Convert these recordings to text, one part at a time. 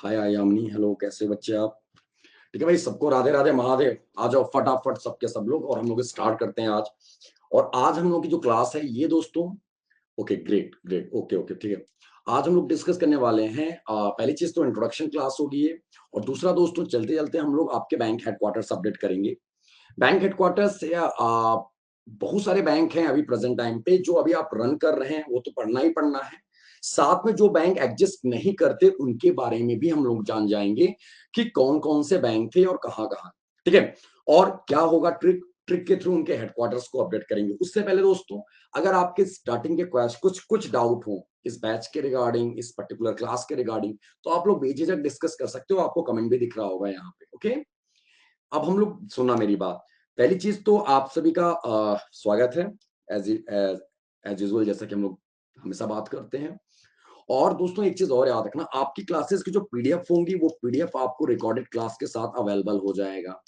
हाय हाय Yamini, hello, कैसे बच्चे आप? ठीक है भाई, सबको राधे राधे महादेव। आ जाओ फटाफट सबके सब लोग, और हम लोग स्टार्ट करते हैं आज। और आज हम लोग की जो क्लास है ये दोस्तों, okay great great, okay okay, ठीक है। आज हम लोग डिस्कस करने वाले हैं, पहली चीज तो इंट्रोडक्शन क्लास होगी ये। और दूसरा दोस्तों, चलते चलते हम लोग आपके बैंक हेडक्वार्टर्स अपडेट करेंगे। बैंक हेडक्वार्टर्स या बहुत सारे बैंक हैं अभी प्रेजेंट टाइम पे, जो अभी आप रन कर रहे हैं वो तो पढ़ना ही पढ़ना है। साथ में जो बैंक एग्जिस्ट नहीं करते उनके बारे में भी हम लोग जान जाएंगे कि कौन कौन से बैंक थे और कहाँ कहाँ। ठीक है। और क्या होगा, ट्रिक ट्रिक के थ्रू उनके हेडक्वार्टर्स को अपडेट करेंगे। उससे पहले दोस्तों, अगर आपके स्टार्टिंग के कुछ कुछ डाउट हो इस बैच के रिगार्डिंग, इस पर्टिकुलर क्लास के रिगार्डिंग, तो आप लोग बेझिझक डिस्कस कर सकते हो। आपको कमेंट भी दिख रहा होगा यहाँ पे। ओके, अब हम लोग, सुनना मेरी बात। पहली चीज तो आप सभी का स्वागत है। एज एज यूजुअल, जैसा कि हम लोग हमेशा बात करते हैं। और दोस्तों एक चीज और याद रखना, आपकी क्लासेस की जो पीडीएफ होंगी वो पीडीएफ आपको रिकॉर्डेड क्लास के साथ अवेलेबल हो जाएगा।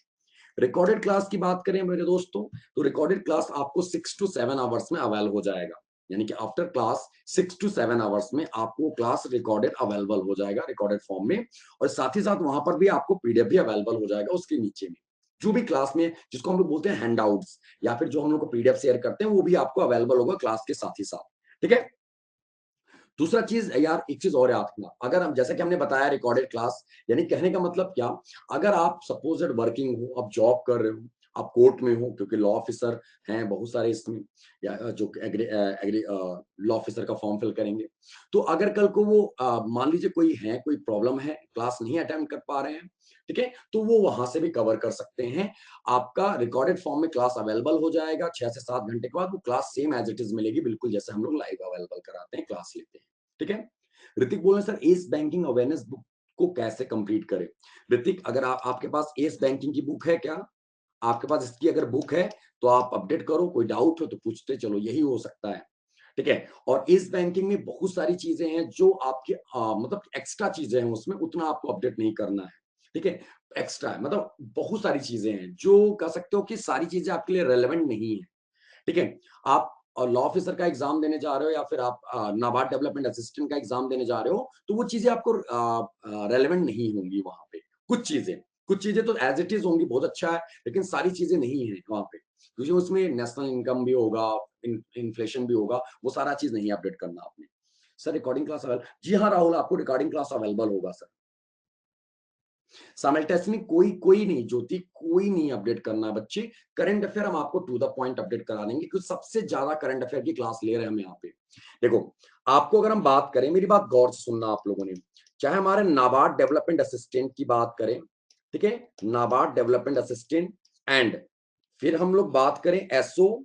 रिकॉर्डेड क्लास की बात करें मेरे दोस्तों, तो रिकॉर्डेड क्लास आपको 6 to 7 आवर्स में अवेल हो जाएगा। यानी कि आफ्टर क्लास 6 to 7 आवर्स में आपको क्लास रिकॉर्डेड अवेलेबल हो जाएगा, रिकॉर्डेड फॉर्म में। और साथ ही साथ वहां पर भी आपको पीडीएफ भी अवेलेबल हो जाएगा उसके नीचे में। जो भी क्लास में, जिसको हम लोग बोलते हैं हैंडआउट्स, या फिर जो हम लोग को पीडीएफ शेयर करते हैं, वो भी आपको अवेलेबल होगा क्लास के साथ ही साथ। ठीक है। दूसरा चीज यार, एक चीज और याद रखना, अगर हम, जैसा कि हमने बताया रिकॉर्डेड क्लास, यानी कहने का मतलब क्या, अगर आप सपोजेड वर्किंग हो, आप जॉब कर रहे हो, आप कोर्ट में हो, क्योंकि लॉ ऑफिसर हैं बहुत सारे इसमें, या जो एग्री लॉ ऑफिसर का फॉर्म फिल करेंगे, तो अगर कल को वो मान लीजिए कोई है, कोई प्रॉब्लम है, क्लास नहीं अटेंड कर पा रहे हैं, ठीक है, तो वो वहां से भी कवर कर सकते हैं। आपका रिकॉर्डेड फॉर्म में क्लास अवेलेबल हो जाएगा। 6 से 7 घंटे के बाद वो class same as it is मिलेगी, बिल्कुल जैसे हम लोग लाइव अवेलेबल कराते हैं, क्लास लेते हैं। ठीक है। ऋतिक बोल रहे sir, S banking awareness book को कैसे कंप्लीट करें? ऋतिक, अगर आपके पास एस बैंकिंग की बुक है क्या? आपके पास इसकी अगर बुक है तो आप अपडेट करो, कोई डाउट हो तो पूछते चलो, यही हो सकता है। ठीक है। और इस बैंकिंग में बहुत सारी चीजें हैं जो आपके मतलब एक्स्ट्रा चीजें हैं, उसमें उतना आपको अपडेट नहीं करना है। ठीक है। एक्स्ट्रा है, मतलब बहुत सारी चीजें हैं जो कह सकते हो कि सारी चीजें आपके लिए रेलेवेंट नहीं है। ठीक है। आप लॉ ऑफिसर का एग्जाम देने जा रहे हो, या फिर आप नाबार्ड डेवलपमेंट असिस्टेंट का एग्जाम देने जा रहे हो, तो वो चीजें आपको रेलेवेंट नहीं होंगी वहां पे। कुछ चीजें तो एज इट इज होंगी, बहुत अच्छा है, लेकिन सारी चीजें नहीं है वहां पे, क्योंकि उसमें नेशनल इनकम भी होगा, इन्फ्लेशन भी होगा, वो सारा चीज नहीं अपडेट करना आपने। सर रिकॉर्डिंग क्लास अवेलेबल, जी हाँ राहुल, आपको रिकॉर्डिंग क्लास अवेलेबल होगा सर। साइमल्टेनियसली कोई कोई नहीं, ज्योति कोई नहीं अपडेट करना है बच्चे। करंट अफेयर हम आपको टू द पॉइंट अपडेट करा देंगे, क्योंकि सबसे ज्यादा करंट अफेयर की क्लास ले रहे हैं हम यहाँ पे। देखो, आपको अगर हम बात करें, मेरी बात गौर से सुनना आप लोगों ने, चाहे हमारे नाबार्ड डेवलपमेंट असिस्टेंट की बात करें, ठीक है, नाबार्ड डेवलपमेंट असिस्टेंट, एंड फिर हम लोग बात करें एसओ,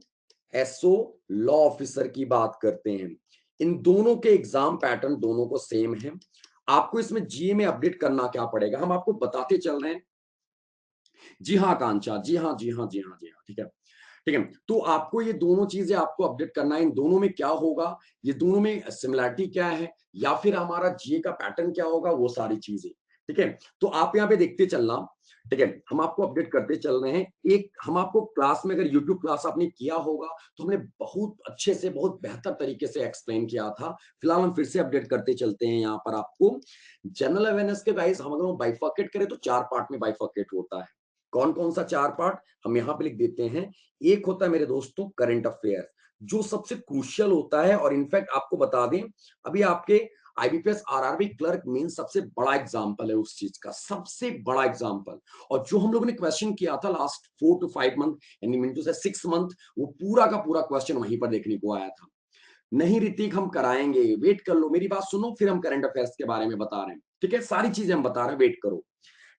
एसओ लॉ ऑफिसर की बात करते हैं, इन दोनों के एग्जाम पैटर्न दोनों को सेम है। आपको इसमें जीए में अपडेट करना क्या पड़ेगा, हम आपको बताते चल रहे हैं। जी हाँ कांचा, जी हाँ जी हाँ जी हाँ जी हाँ, ठीक है। ठीक है, तो आपको ये दोनों चीजें आपको अपडेट करना है। इन दोनों में क्या होगा, ये दोनों में सिमिलरिटी क्या है, या फिर हमारा जीए का पैटर्न क्या होगा, वो सारी चीजें। ठीक है, तो आप यहाँ पे देखते चलना। ठीक है, हम आपको अपडेट करते चल रहे हैं। एक हम आपको क्लास में, अगर यूट्यूब क्लास आपने किया होगा, तो हमने बहुत अच्छे से, बहुत बेहतर तरीके से एक्सप्लेन किया था। फिलहाल हम फिर से अपडेट करते चलते हैं यहाँ पर आपको। जनरल अवेयरनेस के गाइस, हम अगर बाइफर्केट करें तो 4 पार्ट में बाइफर्केट होता है। कौन कौन सा 4 पार्ट, हम यहाँ पे लिख देते हैं। एक होता है मेरे दोस्तों करंट अफेयर, जो सबसे क्रूशियल होता है। और इनफैक्ट आपको बता दें, अभी आपके आईबीपीएस आरआरबी क्लर्क मेन सबसे बड़ा एग्जांपल है उस चीज का, सबसे बड़ा एग्जांपल। और जो हम लोगों ने क्वेश्चन किया था लास्ट 4 to 5 मंथ, यानी मिनटू से 6 मंथ, वो पूरा का पूरा क्वेश्चन वहीं पर देखने को आया था। नहीं ऋतिक, हम कराएंगे, वेट कर लो, मेरी बात सुनो, फिर हम करंट अफेयर्स के बारे में बता रहे हैं। ठीक है, सारी चीजें हम बता रहे हैं, वेट करो।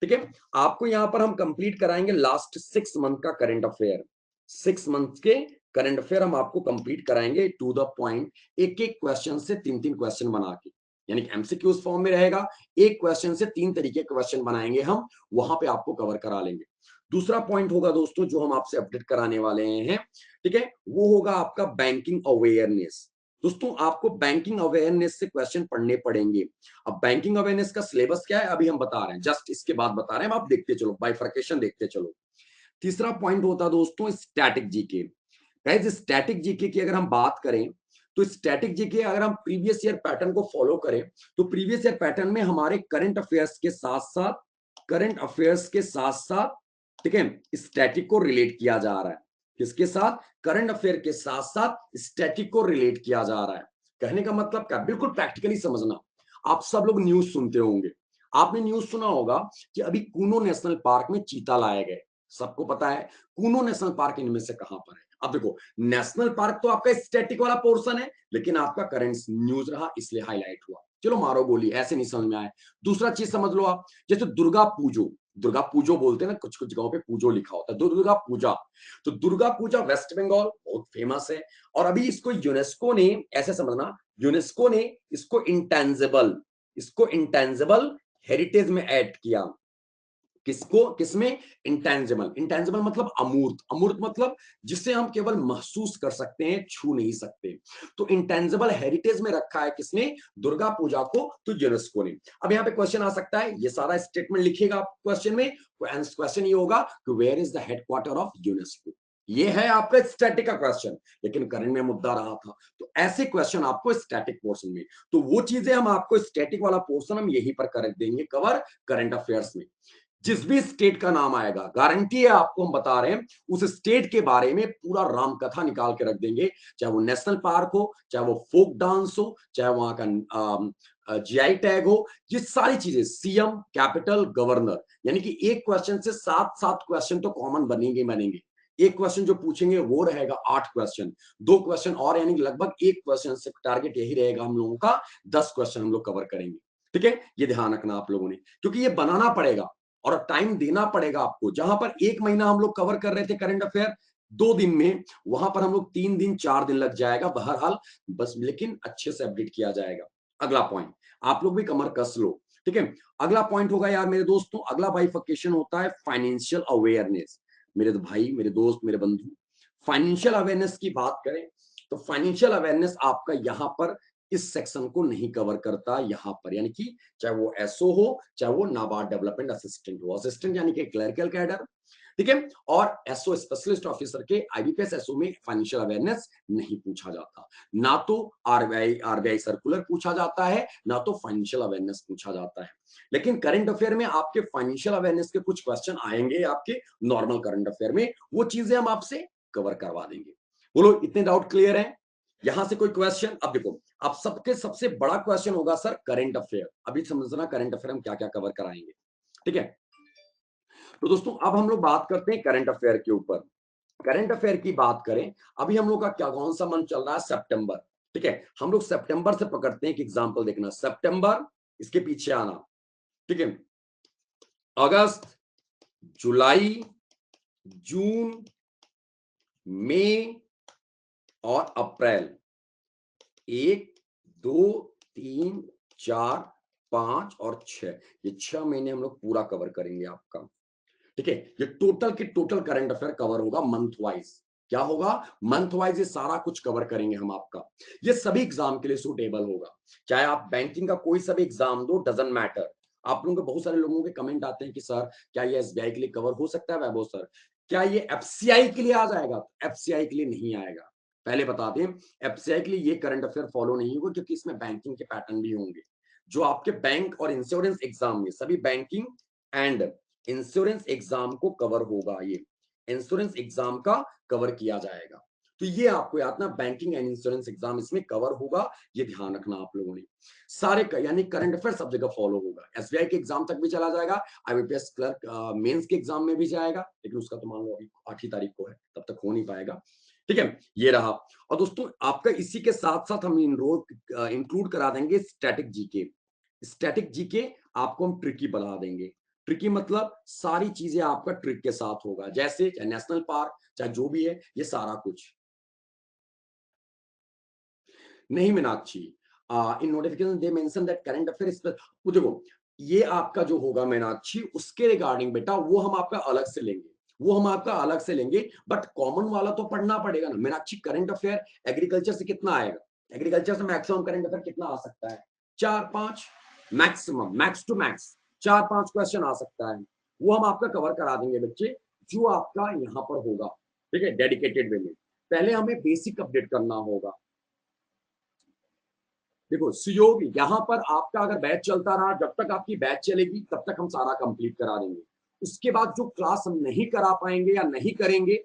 ठीक है, आपको यहां पर हम कंप्लीट कराएंगे लास्ट 6 मंथ का करंट अफेयर। 6 मंथ के करंट अफेयर हम आपको कंप्लीट कराएंगे टू द पॉइंट, एक एक क्वेश्चन से 3 3 क्वेश्चन बना के, यानी कि एमसीक्यूज फॉर्म में रहेगा। एक क्वेश्चन से 3 तरीके क्वेश्चन बनाएंगे हम, वहां पे आपको कवर करा लेंगे। दूसरा पॉइंट होगा दोस्तों जो हम आपसे अपडेट कराने वाले हैं, ठीक है, वो होगा आपका बैंकिंग अवेयरनेस। दोस्तों आपको बैंकिंग अवेयरनेस से क्वेश्चन पढ़ने पड़ेंगे। अब बैंकिंग अवेयरनेस का सिलेबस क्या है अभी हम बता रहे हैं, जस्ट इसके बाद बता रहे हैं, आप देखते चलो, बाइफर्केशन देखते चलो। तीसरा पॉइंट होता है दोस्तों static GK. Guys static GK की अगर हम बात करें, तो स्टैटिक जीके अगर हम प्रीवियस ईयर पैटर्न को फॉलो करें तो प्रीवियस ईयर पैटर्न में हमारे करंट अफेयर्स के साथ साथ ठीक है स्टैटिक को रिलेट किया जा रहा है। किसके साथ? करंट अफेयर के साथ साथ स्टैटिक को रिलेट किया जा रहा है। कहने का मतलब क्या? बिल्कुल प्रैक्टिकली समझना। आप सब लोग न्यूज सुनते होंगे, आपने न्यूज सुना होगा कि अभी कूनो नेशनल पार्क में चीता लाए गए। सबको पता है कूनो नेशनल पार्क इनमें से कहां पर है। अब देखो, नेशनल पार्क तो आपका स्टैटिक वाला पोर्शन है, लेकिन आपका करंट न्यूज रहा इसलिए हाईलाइट हुआ। चलो मारो गोली, ऐसे नहीं समझ में आए। दूसरा चीज समझ लो आप, जैसे दुर्गा पूजो बोलते हैं ना, कुछ कुछ जगहों पे पूजो लिखा होता है, दुर्गा पूजा। तो दुर्गा पूजा वेस्ट बंगाल बहुत फेमस है, और अभी इसको यूनेस्को ने, ऐसे समझना, यूनेस्को ने इसको इंटेंजिबल हेरिटेज में ऐड किया। किसको? किसमें? इंटेंजिबल मतलब अमूर्त। अमूर्त मतलब जिसे हम केवल महसूस कर सकते हैं, छू नहीं सकते। तो इंटेंजिबल हेरिटेज में रखा है किसने? दुर्गा पूजा को, तो यूनेस्को ने। अब यहाँ पे क्वेश्चन आ सकता है, ये सारा स्टेटमेंट लिखिएगा क्वेश्चन में। क्वेश्चन ये होगा कि where is the headquarter of UNESCO. ये है आपका स्टैटिक का क्वेश्चन, लेकिन करंट में मुद्दा रहा था। तो ऐसे क्वेश्चन आपको स्टैटिक पोर्शन में, तो वो चीजें हम आपको स्टैटिक वाला पोर्शन हम यहीं पर कर देंगे कवर, करंट अफेयर्स में। जिस भी स्टेट का नाम आएगा, गारंटी है आपको, हम बता रहे हैं, उस स्टेट के बारे में पूरा राम कथा निकाल के रख देंगे। चाहे वो नेशनल पार्क हो, चाहे वो फोक डांस हो, चाहे वहां का जीआई टैग हो, ये सारी चीजें, सीएम, कैपिटल, गवर्नर, यानी कि एक क्वेश्चन से 7 क्वेश्चन तो कॉमन बनेंगे। एक क्वेश्चन जो पूछेंगे वो रहेगा 8 क्वेश्चन, 2 क्वेश्चन और, यानी कि लगभग एक क्वेश्चन से टारगेट यही रहेगा हम लोगों का, 10 क्वेश्चन हम लोग कवर करेंगे। ठीक है, ये ध्यान रखना आप लोगों ने, क्योंकि ये बनाना पड़ेगा और टाइम देना पड़ेगा आपको। जहां पर 1 महीना हम लोग कवर कर रहे थे करंट अफेयर 2 दिन में, वहां पर हम लोग 3 दिन 4 दिन लग जाएगा बहरहाल, बस, लेकिन अच्छे से अपडेट किया जाएगा। अगला पॉइंट, आप लोग भी कमर कस लो। ठीक है, अगला पॉइंट होगा यार मेरे दोस्तों, अगला बाइफर्केशन होता है फाइनेंशियल अवेयरनेस। मेरे भाई, मेरे दोस्त, मेरे बंधु, फाइनेंशियल अवेयरनेस की बात करें तो फाइनेंशियल अवेयरनेस आपका यहां पर इस सेक्शन को नहीं कवर करता यहां पर, यानी कि चाहे वो एसओ हो, चाहे वो नाबार्ड डेवलपमेंट असिस्टेंट हो, असिस्टेंट यानी कि क्लरिकल कैडर, ठीक है, और एसओ स्पेशलिस्ट ऑफिसर के आईबीपीएस एसओ में फाइनेंशियल अवेयरनेस नहीं पूछा जाता। ना तो आरबीआई सर्कुलर पूछा जाता है, ना तो फाइनेंशियल अवेयरनेस पूछा जाता है। लेकिन करंट अफेयर में आपके फाइनेंशियल अवेयरनेस के कुछ क्वेश्चन आएंगे आपके नॉर्मल करंट अफेयर में, वो चीजें हम आपसे कवर करवा देंगे। बोलो, इतने डाउट क्लियर है? यहां से कोई क्वेश्चन? अब देखो, आप सबके सबसे बड़ा क्वेश्चन होगा सर करंट अफेयर। अभी समझना करंट अफेयर हम क्या क्या कवर कराएंगे। ठीक है, तो दोस्तों अब हम लोग बात करते हैं करंट अफेयर के ऊपर। करंट अफेयर की बात करें, अभी हम लोग का क्या, कौन सा मंथ चल रहा है? सितंबर। ठीक है, हम लोग सितंबर से पकड़ते हैं। एक एग्जांपल देखना, सितंबर, इसके पीछे आना, ठीक है, अगस्त, जुलाई, जून, मई और अप्रैल। 1, 2, 3, 4, 5 और 6, ये 6 महीने हम लोग पूरा कवर करेंगे आपका। ठीक है, ये टोटल के टोटल करंट अफेयर कवर होगा मंथ वाइज। क्या होगा? मंथ वाइज ये सारा कुछ कवर करेंगे हम आपका। ये सभी एग्जाम के लिए सूटेबल होगा, चाहे आप बैंकिंग का कोई सा भी एग्जाम दो, डजंट मैटर। आप लोगों के बहुत सारे लोगों के कमेंट आते हैं कि सर क्या ये एसबीआई के लिए कवर हो सकता है? वैभव सर, क्या ये एफसीआई के लिए आ जाएगा? एफसीआई के लिए नहीं आएगा, पहले बता दें। एफसीआई के लिए ये करंट अफेयर फॉलो नहीं होगा, क्योंकि इसमें बैंकिंग के पैटर्न भी होंगे जो आपके बैंक और इंश्योरेंस एग्जाम में, सभी बैंकिंग एंड इंश्योरेंस एग्जाम को कवर होगा। ये इंश्योरेंस एग्जाम का कवर किया जाएगा, तो ये आपको याद ना, बैंकिंग एंड इंश्योरेंस एग्जाम इसमें कवर होगा, ये ध्यान रखना आप लोगों ने। सारे यानी करंट अफेयर सब जगह फॉलो होगा, एसबीआई के एग्जाम तक भी चला जाएगा, आईबीपीएस क्लर्क मेंस के एग्जाम में भी जाएगा, लेकिन उसका तो मान लो अभी 8 तारीख को है, तब तक हो नहीं पाएगा। ठीक है, ये रहा। और दोस्तों आपका इसी के साथ साथ हम इंक्लूड करा देंगे स्टैटिक जीके। स्टैटिक जीके आपको हम ट्रिकी बना देंगे। ट्रिकी मतलब सारी चीजें आपका ट्रिक के साथ होगा, जैसे चाहे नेशनल पार्क, चाहे जो भी है, ये सारा कुछ नहीं। मीनाक्षी, इन notification they mention that current affair, वो देखो, ये आपका जो होगा मीनाक्षी, उसके रिगार्डिंग बेटा वो हम आपका अलग से लेंगे, वो हम आपका अलग से लेंगे, बट कॉमन वाला तो पढ़ना पड़ेगा ना मीनाक्षी। करंट अफेयर एग्रीकल्चर से कितना आएगा? एग्रीकल्चर से मैक्सिमम करंट अफेयर कितना आ सकता है? 4-5 maximum, max to max 4-5 question आ सकता है, वो हम आपका कवर करा देंगे बच्चे, जो आपका यहाँ पर होगा। ठीक है, डेडिकेटेड वे में। पहले हमें बेसिक अपडेट करना होगा। देखो सुयोग, यहाँ पर आपका अगर बैच चलता रहा, जब तक आपकी बैच चलेगी तब तक हम सारा कंप्लीट करा देंगे। उसके बाद जो क्लास हम नहीं करा पाएंगे या नहीं करेंगे,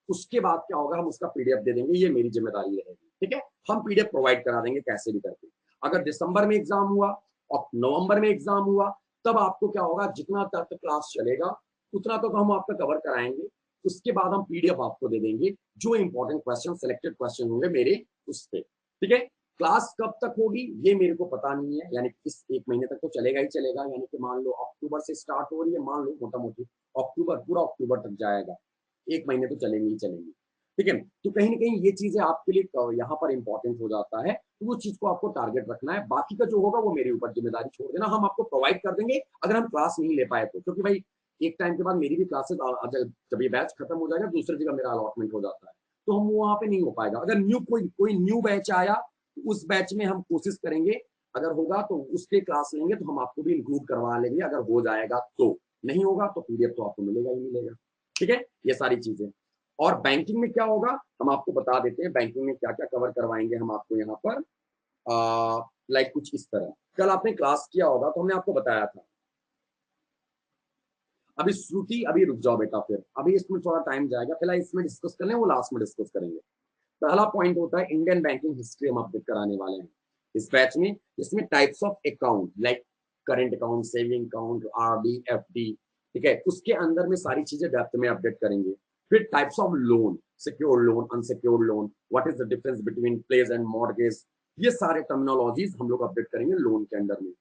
उसके बाद क्या होगा, हम उसका पीडीएफ दे देंगे, ये मेरी जिम्मेदारी रहेगी, ठीक है। हम पीडीएफ प्रोवाइड करा देंगे कैसे भी करके। अगर दिसंबर में एग्जाम हुआ और नवंबर में एग्जाम हुआ, तब आपको क्या होगा, जितना तक क्लास चलेगा उतना तो हम आपका कवर कराएंगे। उसके बाद हम पीडीएफ आपको दे देंगे, जो इंपॉर्टेंट क्वेश्चन, सिलेक्टेड क्वेश्चन होंगे मेरे उस पे, ठीक है। क्लास कब तक होगी ये मेरे को पता नहीं है, यानी इस एक महीने तक तो चलेगा ही चलेगा, यानी कि मान लो अक्टूबर से स्टार्ट हो रही है, मान लो मोटा मोटी अक्टूबर, पूरा अक्टूबर तक जाएगा, एक महीने तो चलेंगे ही चलेंगे, ठीक है। तो कहीं ना कहीं ये चीजें आपके लिए यहाँ पर इंपॉर्टेंट हो जाता है, तो वो चीज को आपको टारगेट रखना है। बाकी का जो होगा वो मेरे ऊपर जिम्मेदारी छोड़ देना, हम आपको प्रोवाइड कर देंगे अगर हम क्लास नहीं ले पाए तो, क्योंकि भाई एक टाइम के बाद मेरी भी क्लासेस, जब ये बैच खत्म हो जाएगा दूसरी जगह मेरा अलॉटमेंट हो जाता है, तो हम वहां पे नहीं हो पाएगा। अगर न्यू कोई न्यू बैच आया, उस बैच में हम कोशिश करेंगे, अगर होगा तो उसके क्लास लेंगे, तो हम आपको भी इंक्लूड करवा लेंगे, अगर हो जाएगा तो। नहीं होगा तो पीडीएफ तो आपको मिलेगा ही मिलेगा, ठीक है। ये सारी चीजें। और बैंकिंग में क्या होगा हम आपको बता देते हैं, बैंकिंग में क्या क्या कवर करवाएंगे हम आपको यहाँ पर। लाइक कुछ इस तरह, कल आपने क्लास किया होगा तो हमने आपको बताया था। अभी श्रुति, अभी रुक जाओ बेटा, फिर अभी इसमें थोड़ा टाइम जाएगा, पहले इसमें डिस्कस कर लें, वो लास्ट में डिस्कस करेंगे। पहला पॉइंट होता है इंडियन बैंकिंग हिस्ट्री, हम अपडेट कराने वाले हैं इस बैच में। इसमें types of account, like current account, saving account, RD, FD, ठीक है, उसके अंदर में सारी चीजें डेप्थ में अपडेट करेंगे। फिर types of loan, secured loan, unsecured loan, what is the difference between plays and mortgage, ये सारे टर्मिनोलॉजीज हम लोग अपडेट करेंगे लोन के अंदर में।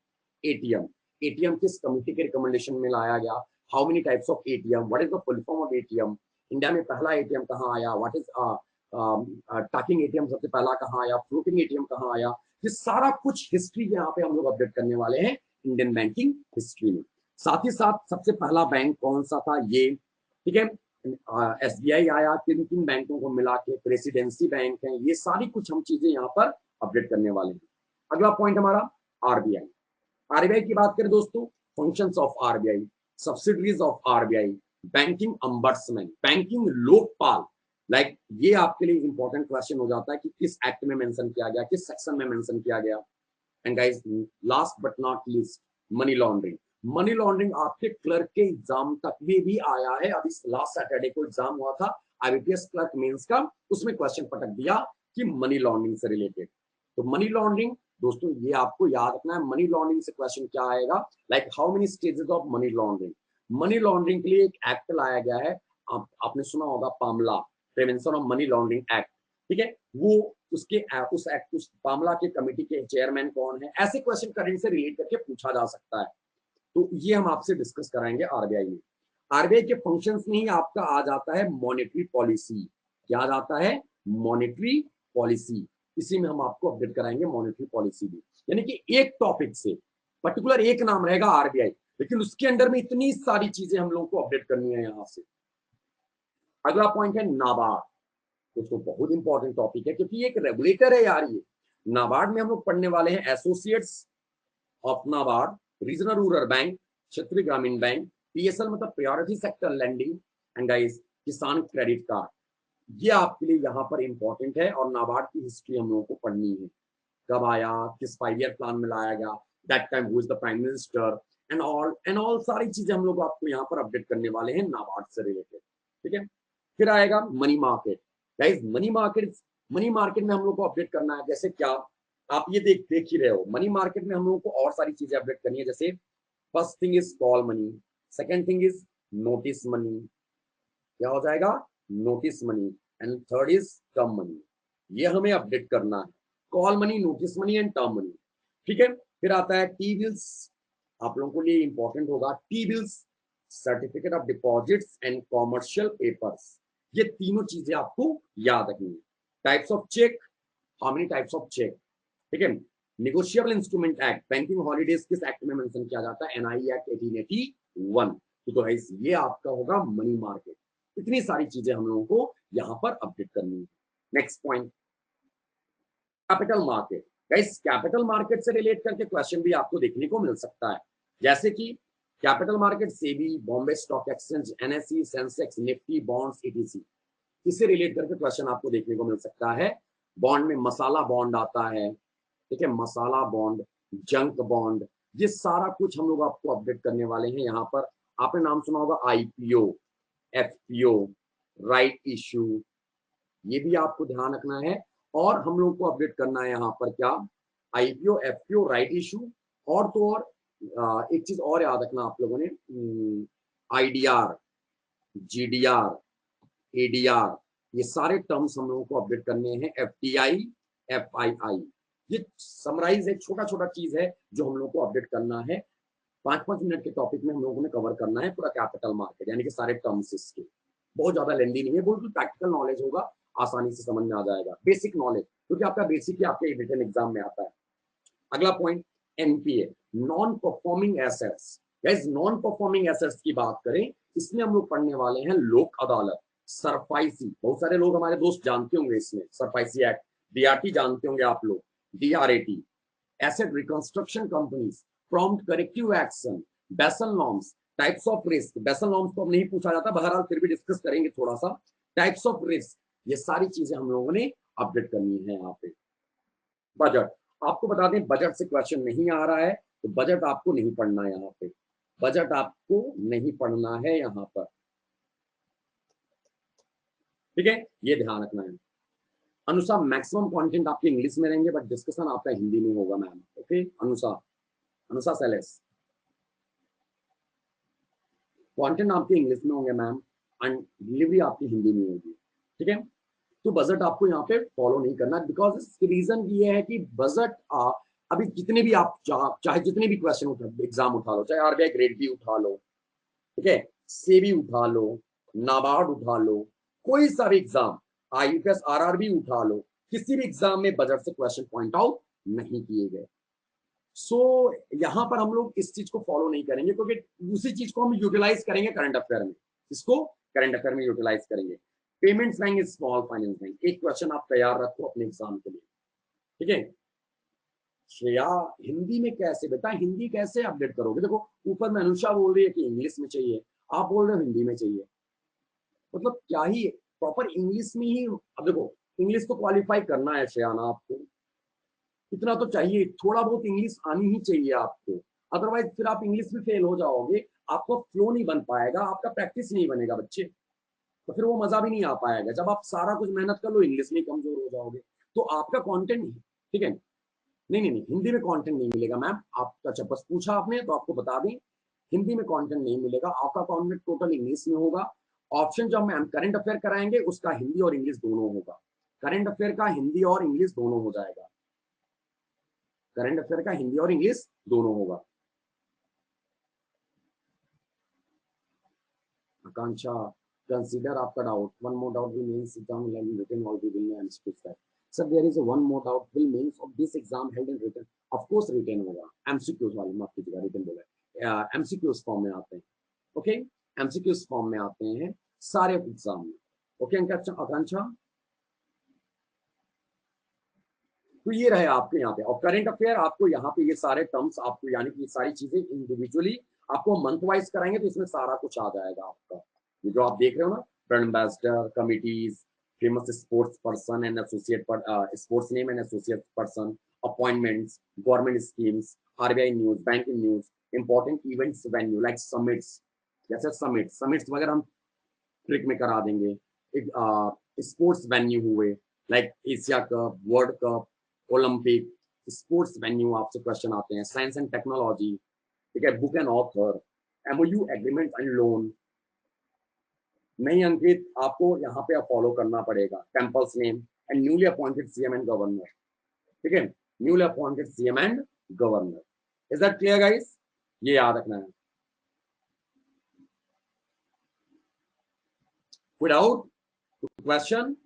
एटीएम, एटीएम किस कमिटी के रिकमेंडेशन में लाया गया, how many types of ATM, what is the full form of ATM, India में पहला एटीएम कहाँ आया, व्हाट इज टैकिंग एटीएम सबसे पहला कहाँ आया, फ्लोटिंग एटीएम कहाँ आया, ये सारा कुछ हिस्ट्री यहाँ पे हम लोग अपडेट करने वाले हैं इंडियन बैंकिंग हिस्ट्री में। साथ ही साथ सबसे पहला बैंक कौन सा था ये, ठीक है, एसबीआई आया, किन किन बैंकों को मिला के प्रेसिडेंसी बैंक है, ये सारी कुछ हम चीजें यहाँ पर अपडेट करने वाले हैं। अगला पॉइंट हमारा आरबीआई। आरबीआई की बात करें दोस्तों, functions of RBI, subsidiaries of RBI, banking ombudsman, banking Lokpal, like ये आपके लिए इंपॉर्टेंट क्वेश्चन हो जाता है कि किस एक्ट में मेंशन किया गया, किस सेक्शन में मेंशन किया गया। And guys last but not least, money laundering. Money laundering आपके क्लर्क के एग्जाम तक में भी आया है, अभी लास्ट सैटरडे को एग्जाम हुआ था आईबीपीएस क्लर्क मेंस का, उसमें क्वेश्चन पटक दिया कि मनी लॉन्ड्रिंग से रिलेटेड। तो मनी लॉन्ड्रिंग दोस्तों ये आपको याद रखना है, मनी लॉन्ड्रिंग से क्वेश्चन क्या आएगा, like how many stages of money laundering. Money laundering के लिए एक एक्ट लाया गया है, आपने सुना होगा PMLA, prevention of money laundering act, ठीक है। वो उस एक्ट, उस पामला के कमेटी के चेयरमैन कौन है, ऐसे क्वेश्चन करंट से रिलेट करके पूछा जा सकता है, तो ये हम आपसे डिस्कस कराएंगे आरबीआई में। आरबीआई के फंक्शंस में ही आपका आ जाता है मॉनेटरी पॉलिसी, क्या आ जाता है, मॉनेटरी पॉलिसी, इसी में हम आपको अपडेट कराएंगे मॉनेटरी पॉलिसी भी। यानी कि एक टॉपिक से पर्टिकुलर एक नाम रहेगा आरबीआई, लेकिन उसके अंडर में इतनी सारी चीजें हम लोग को अपडेट करनी है यहां से। अगला पॉइंट है नाबार्ड, दोस्तों बहुत इंपॉर्टेंट टॉपिक है, क्योंकि ये एक रेगुलेटर है यार। ये नाबार्ड में हम लोग पढ़ने वाले हैं associates of NABARD, regional rural bank, क्षेत्रीय ग्रामीण बैंक, पीएसएल मतलब priority sector lending, and guys किसान क्रेडिट कार्ड, ये आपके लिए यहाँ पर इंपॉर्टेंट है। और नाबार्ड की हिस्ट्री हम लोगों को पढ़नी है, कब आया, किस 5 ईयर प्लान में लाया गया, that time who is the prime minister, and all सारी चीजें हम लोग आपको यहाँ पर अपडेट करने वाले हैं नाबार्ड से रिलेटेड, ठीक है। फिर आएगा money market. Guys money market में हम लोग को अपडेट करना है, जैसे क्या, आप ये देख ही रहे हो, मनी मार्केट में हम लोगों को और सारी चीजें अपडेट करनी है, जैसे first thing is call money, second thing is notice money, क्या हो जाएगा, notice money, and third is term money, ये हमें अपडेट करना है, call money, notice money and term money, ठीक है। फिर आता है टी बिल्स, आप लोगों के लिए इंपॉर्टेंट होगा T bills, certificate of deposits and commercial papers, ये तीनों चीजें आपको याद रखनी है। Types of cheque, how many types of cheque, ठीक है। Negotiable instrument act, banking holidays किस एक्ट में मेंशन किया जाता है, एनआई एक्ट 1881। तो गाइस ये आपका होगा मनी मार्केट। इतनी सारी चीजें हम लोगों को यहाँ पर अपडेट करनी है। Next point, capital market. Guys capital market से रिलेट करके क्वेश्चन भी आपको देखने को मिल सकता है, जैसे कि capital market SEBI, Bombay stock exchange, NSE, Sensex, Nifty, bonds, etc, इससे रिलेट करके क्वेश्चन आपको देखने को मिल सकता है। बॉन्ड में मसाला बॉन्ड आता है, ठीक है, मसाला बॉन्ड, जंक बॉन्ड, ये सारा कुछ हम लोग आपको अपडेट करने वाले हैं यहाँ पर। आपने नाम सुना होगा आईपीओ, एफपीओ, राइट इश्यू, ये भी आपको ध्यान रखना है। और हम लोग को अपडेट करना है यहाँ पर क्या, आईपीओ, एफपीओ, राइट इश्यू, और तो और एक चीज और याद रखना आप लोगों ने, आईडीआर, जीडीआर, एडीआर, ये सारे टर्म्स हम लोगों को अपडेट करने हैं। एफटीआई, एफआईआई, ये समराइज एक छोटा छोटा चीज है जो हम लोग को अपडेट करना है। 5-5 मिनट के टॉपिक में हम लोगों ने कवर करना है पूरा कैपिटल मार्केट, यानी कि सारे टर्म्स इसके। बहुत ज्यादा लेंदी नहीं है, बिल्कुल प्रैक्टिकल नॉलेज होगा, आसानी से समझ में आ जाएगा, बेसिक नॉलेज, क्योंकि आपका बेसिक ही आपके रिटन एग्जाम में आता है। अगला point, NPA, non performing assets. Guys, non performing assets की बात करें, इसमें हम लोग पढ़ने वाले हैं लोक अदालत, सरफाइसी, बहुत सारे लोग हमारे दोस्त जानते होंगे इसमें, सरफाइसी एक्ट, डीआरटी जानते होंगे आप लोग, DRAT, asset reconstruction companies, prompt corrective action, Basel norms, types of risk, Basel norms को अब नहीं पूछा जाता, बहरहाल फिर भी डिस्कस करेंगे थोड़ा सा, टाइप्स ऑफ रिस्क, ये सारी चीजें हम लोगों ने अपडेट करनी है यहाँ पे। बजट, आपको बता दें बजट से क्वेश्चन नहीं आ रहा है, तो बजट आपको नहीं पढ़ना है यहाँ पे, बजट आपको नहीं पढ़ना है यहाँ पर, ठीक है, ये ध्यान रखना है। अनुसार मैक्सिमम कंटेंट आपके इंग्लिश में रहेंगे, बट डिस्कशन आपका हिंदी में होगा मैम, ओके। अनुसार, अनुसार सेलेस, कंटेंट आपके इंग्लिश में होंगे मैम, एंड डिलीवरी आपकी हिंदी में होगी, ठीक है। तो बजट आपको यहाँ पे फॉलो नहीं करना, बिकॉज इसकी रीजन ये है कि बजट अभी जितने भी आप चाहे जितने भी क्वेश्चन एग्जाम उठा लो, चाहे आरबीआई ग्रेड बी उठा लो, ठीक है, सेबी उठा लो, नाबार्ड उठा लो, कोई सा भी एग्जाम, आईयूपीएस आरआरबी उठा लो, किसी भी एग्जाम में बजट से क्वेश्चन पॉइंट आउट नहीं किए गए। सो यहाँ पर हम लोग इस चीज को फॉलो नहीं करेंगे, क्योंकि उसी चीज को हम यूटिलाइज करेंगे करंट अफेयर में, इसको करंट अफेयर में यूटिलाइज करेंगे। Payments bank, small finance bank, एक क्वेश्चन आप तैयार रखो अपने एग्जाम के लिए, ठीक है। श्रेया, हिंदी में कैसे बेटा, हिंदी कैसे अपडेट करोगे? देखो ऊपर में अनुषा बोल रही है कि इंग्लिश में चाहिए, आप बोल रहे हो हिंदी में चाहिए, मतलब क्या ही प्रॉपर इंग्लिश में ही। अब देखो, इंग्लिश तो क्वालिफाई करना है श्रेया ना आपको, इतना तो चाहिए, थोड़ा बहुत इंग्लिश आनी ही चाहिए आपको, अदरवाइज फिर आप इंग्लिश में फेल हो जाओगे, आपको फ्लो नहीं बन पाएगा, आपका प्रैक्टिस नहीं बनेगा बच्चे, तो फिर वो मजा भी नहीं आ पाएगा। जब आप सारा कुछ मेहनत कर लो, इंग्लिश में कमजोर हो जाओगे, तो आपका कंटेंट, ठीक है, नहीं नहीं नहीं, हिंदी में कंटेंट नहीं मिलेगा मैम आपका, अच्छा बस पूछा आपने तो आपको बता दें, हिंदी में कंटेंट नहीं मिलेगा आपका, कंटेंट टोटल इंग्लिश में होगा। ऑप्शन जब मैम करंट अफेयर कराएंगे उसका हिंदी और इंग्लिश दोनों होगा, करंट अफेयर का हिंदी और इंग्लिश दोनों हो जाएगा, करंट अफेयर का हिंदी और इंग्लिश दोनों होगा। आकांक्षा, कंसीडर आपका doubt, one more doubt remains exam held in written or will be MCQ style. Sir, there is a one more doubt, will means of this exam held in written, of course written होगा, MCQ वाली माफ कीजिएगा, written बोला, MCQ form में आते हैं, okay, MCQ form में आते हैं सारे एग्जाम में, ओके। आकांक्षा, तो ये रहे आपके यहाँ पे, और करंट अफेयर आपको यहाँ पे ये सारे टर्म्स आपको, यानी कि ये सारी चीजें इंडिविजुअली आपको मंथ वाइज कराएंगे, तो इसमें सारा कुछ आ जाएगा आपका, ये जो आप देख रहे हो ना, brand ambassador, committees, famous sports person and associate, sports name and associate person, appointments, government schemes, RBI news, banking news, important events venue like summits, जैसे समिट्स वगैरह हम ट्रिक में करा देंगे, एक स्पोर्ट्स वेन्यू हुए like Asia cup, world cup, Olympic, sports venue आपसे question आते हैं, साइंस एंड टेक्नोलॉजी, ठीक है, book and author, MOU agreement and loan. नहीं अंकित, आपको यहाँ पे फॉलो करना पड़ेगा, temples name and newly appointed CM and governor, ठीक है, newly appointed CM and governor, is that clear guys? ये याद रखना है। विदाउट क्वेश्चन,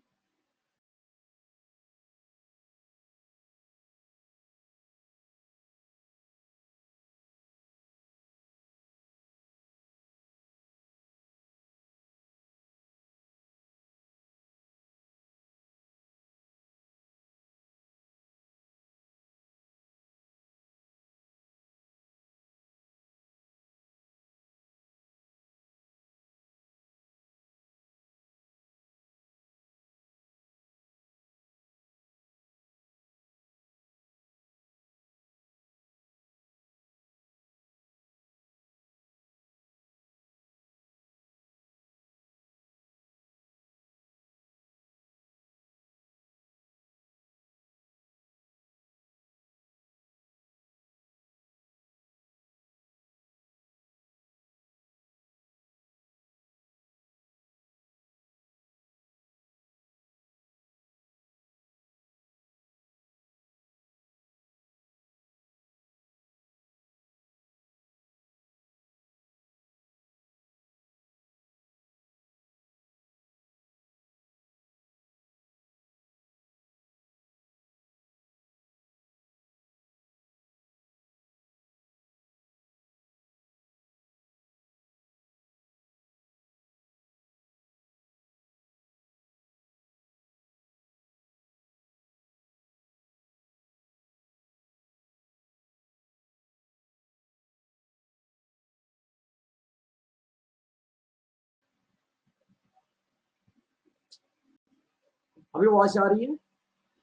अभी आवाज आ रही है?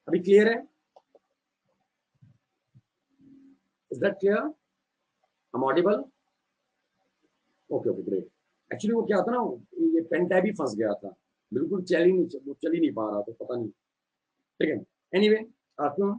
अभी क्लियर है? Is that clear? I am audible? Okay okay great. Actually वो क्या था ना, ये पेन टैब ही फंस गया था, बिल्कुल चल ही नहीं पा रहा था, पता नहीं। ठीक है, एनीवे आपको,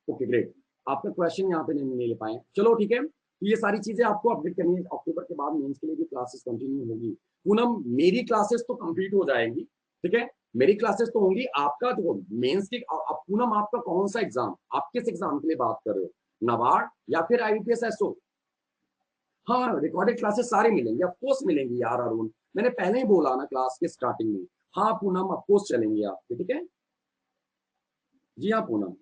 ओके ग्रेट। आपका क्वेश्चन यहाँ पे नहीं ले पाए, चलो ठीक है। तो ये सारी चीजें आपको अपडेट करनी है। अक्टूबर के बाद मेंस के लिए भी क्लासेस कंटिन्यू होगी। पूनम, मेरी क्लासेस तो कंप्लीट हो जाएंगी, ठीक है, मेरी क्लासेस तो होंगी। आपका जो मेंस की, पूनम आपका कौन सा एग्जाम, आप किस एग्जाम के लिए बात कर रहे हो, नाबार्ड या फिर आईबीपीएस एसओ? हाँ, रिकॉर्डेड क्लासेस सारे मिलेंगे, ऑफकोर्स मिलेंगी यार अरुण, मैंने पहले ही बोला ना क्लास के स्टार्टिंग में। हाँ पूनम, ऑफकोर्स चलेंगे आपके, ठीक है। जी हाँ पूनम,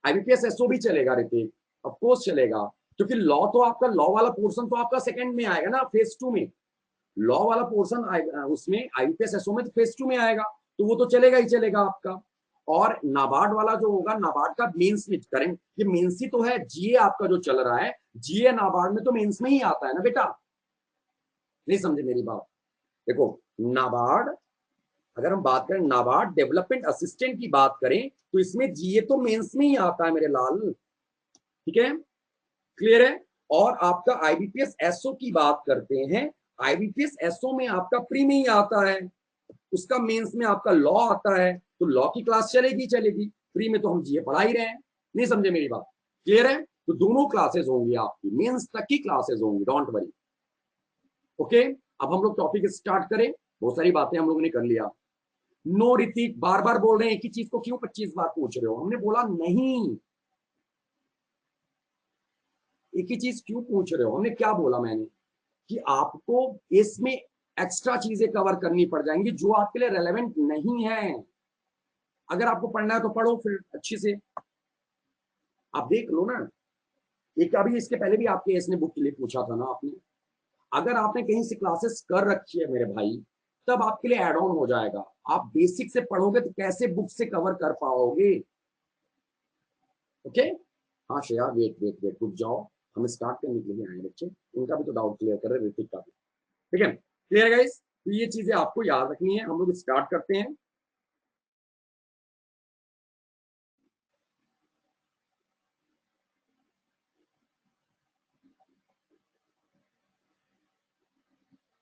आईबीपीएस एसओ भी चलेगा ऋतिक, ऑफकोर्स चलेगा। क्योंकि लॉ तो आपका, लॉ वाला पोर्शन तो आपका सेकंड में आएगा ना, फेज 2 में। लॉ वाला पोर्शन उसमें आईबीपीएस एसओ में तो फेज 2 में आएगा, तो वो तो चलेगा ही चलेगा आपका। और नाबार्ड वाला जो होगा, नाबार्ड का मेंस में करेंगे, ये मेंस ही तो है, जीए आपका जो चल रहा है, जीए नाबार्ड में तो मेंस में ही आता है ना बेटा। नहीं समझे मेरी बात? देखो, नाबार्ड, अगर हम बात करें नाबार्ड डेवलपमेंट असिस्टेंट की बात करें, तो इसमें जीए तो मेंस में ही आता है मेरे लाल, ठीक है, क्लियर है। और आपका आईबीपीएस एसओ की बात करते हैं, आईबीपीएस एसओ में आपका प्री में ही आता है, उसका मेंस में आपका लॉ आता है, तो लॉ की क्लास चलेगी चलेगी, प्री में तो हम जीए पढ़ा ही रहे हैं। नहीं समझे मेरी बात? क्लियर है? तो दोनों क्लासेस होंगी आपकी, मेंस तक की क्लासेस होंगी, डोंट वरी। ओके, अब हम लोग टॉपिक स्टार्ट करें। बहुत सारी बातें हम लोगों ने कर लिया। नो ऋतिक, बार बार बोल रहे हैं एक ही चीज को, क्यों 25 बार पूछ रहे हो? हमने बोला नहीं, एक ही चीज क्यों पूछ रहे हो? हमने क्या बोला मैंने, कि आपको इसमें एक्स्ट्रा चीजें कवर करनी पड़ जाएंगी जो आपके लिए रेलेवेंट नहीं है। अगर आपको पढ़ना है तो पढ़ो फिर अच्छी से, आप देख लो ना। एक अभी इसके पहले भी आपके इसने बुक के लिए पूछा था ना आपने, अगर आपने कहीं से क्लासेस कर रखी है मेरे भाई, तब आपके लिए एड ऑन हो जाएगा। आप बेसिक से पढ़ोगे तो कैसे बुक से कवर कर पाओगे? ओके। हाँ श्रेया, वेट वेट वेट, रुक जाओ, हम स्टार्ट करने के लिए आए बच्चे, उनका भी तो डाउट क्लियर कर रहे, ऋतिक का भी, ठीक है। Clear guys? तो ये चीजें आपको याद रखनी है। हम लोग स्टार्ट करते हैं।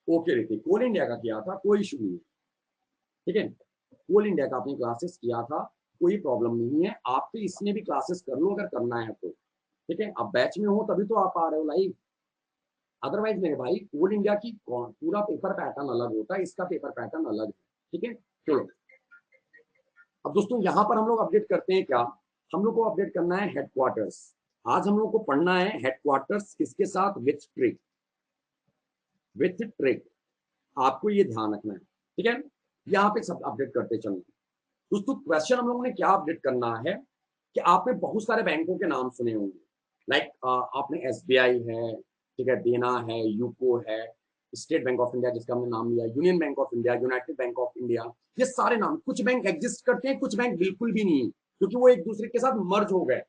ओके ऋतिक, कोल इंडिया का किया था, कोई इशू नहीं है, ठीक है। कोल इंडिया का आपने क्लासेस किया था, कोई प्रॉब्लम नहीं है। आप तो इसमें भी क्लासेस कर लो अगर करना है तो, ठीक है। अब बैच में हो तभी तो आप आ रहे हो लाइव, अदरवाइज मेरे भाई कोल इंडिया की पूरा पेपर पैटर्न अलग होता है, इसका पेपर पैटर्न अलग है, ठीक है। चलो, अब दोस्तों यहाँ पर हम लोग अपडेट करते हैं क्या, हम लोग को अपडेट करना है हेडक्वार्टर्स। आज हम लोग को पढ़ना है हेडक्वार्टर्स किसके साथ, विथ ट्रिक, विथ ट्रिक, आपको ये ध्यान रखना है, ठीक है। यहाँ पे सब अपडेट करते चलो दोस्तों। क्वेश्चन हम लोगों ने क्या अपडेट करना है, कि आपने बहुत सारे बैंकों के नाम सुने होंगे, लाइक आपने एसबीआई है, ठीक है, देना है, यूको है, स्टेट बैंक ऑफ इंडिया जिसका हमने नाम लिया, union Bank of India, United Bank of India, ये सारे नाम, कुछ बैंक एग्जिस्ट करते हैं, कुछ बैंक बिल्कुल भी नहीं, क्योंकि वो एक दूसरे के साथ मर्ज हो गए।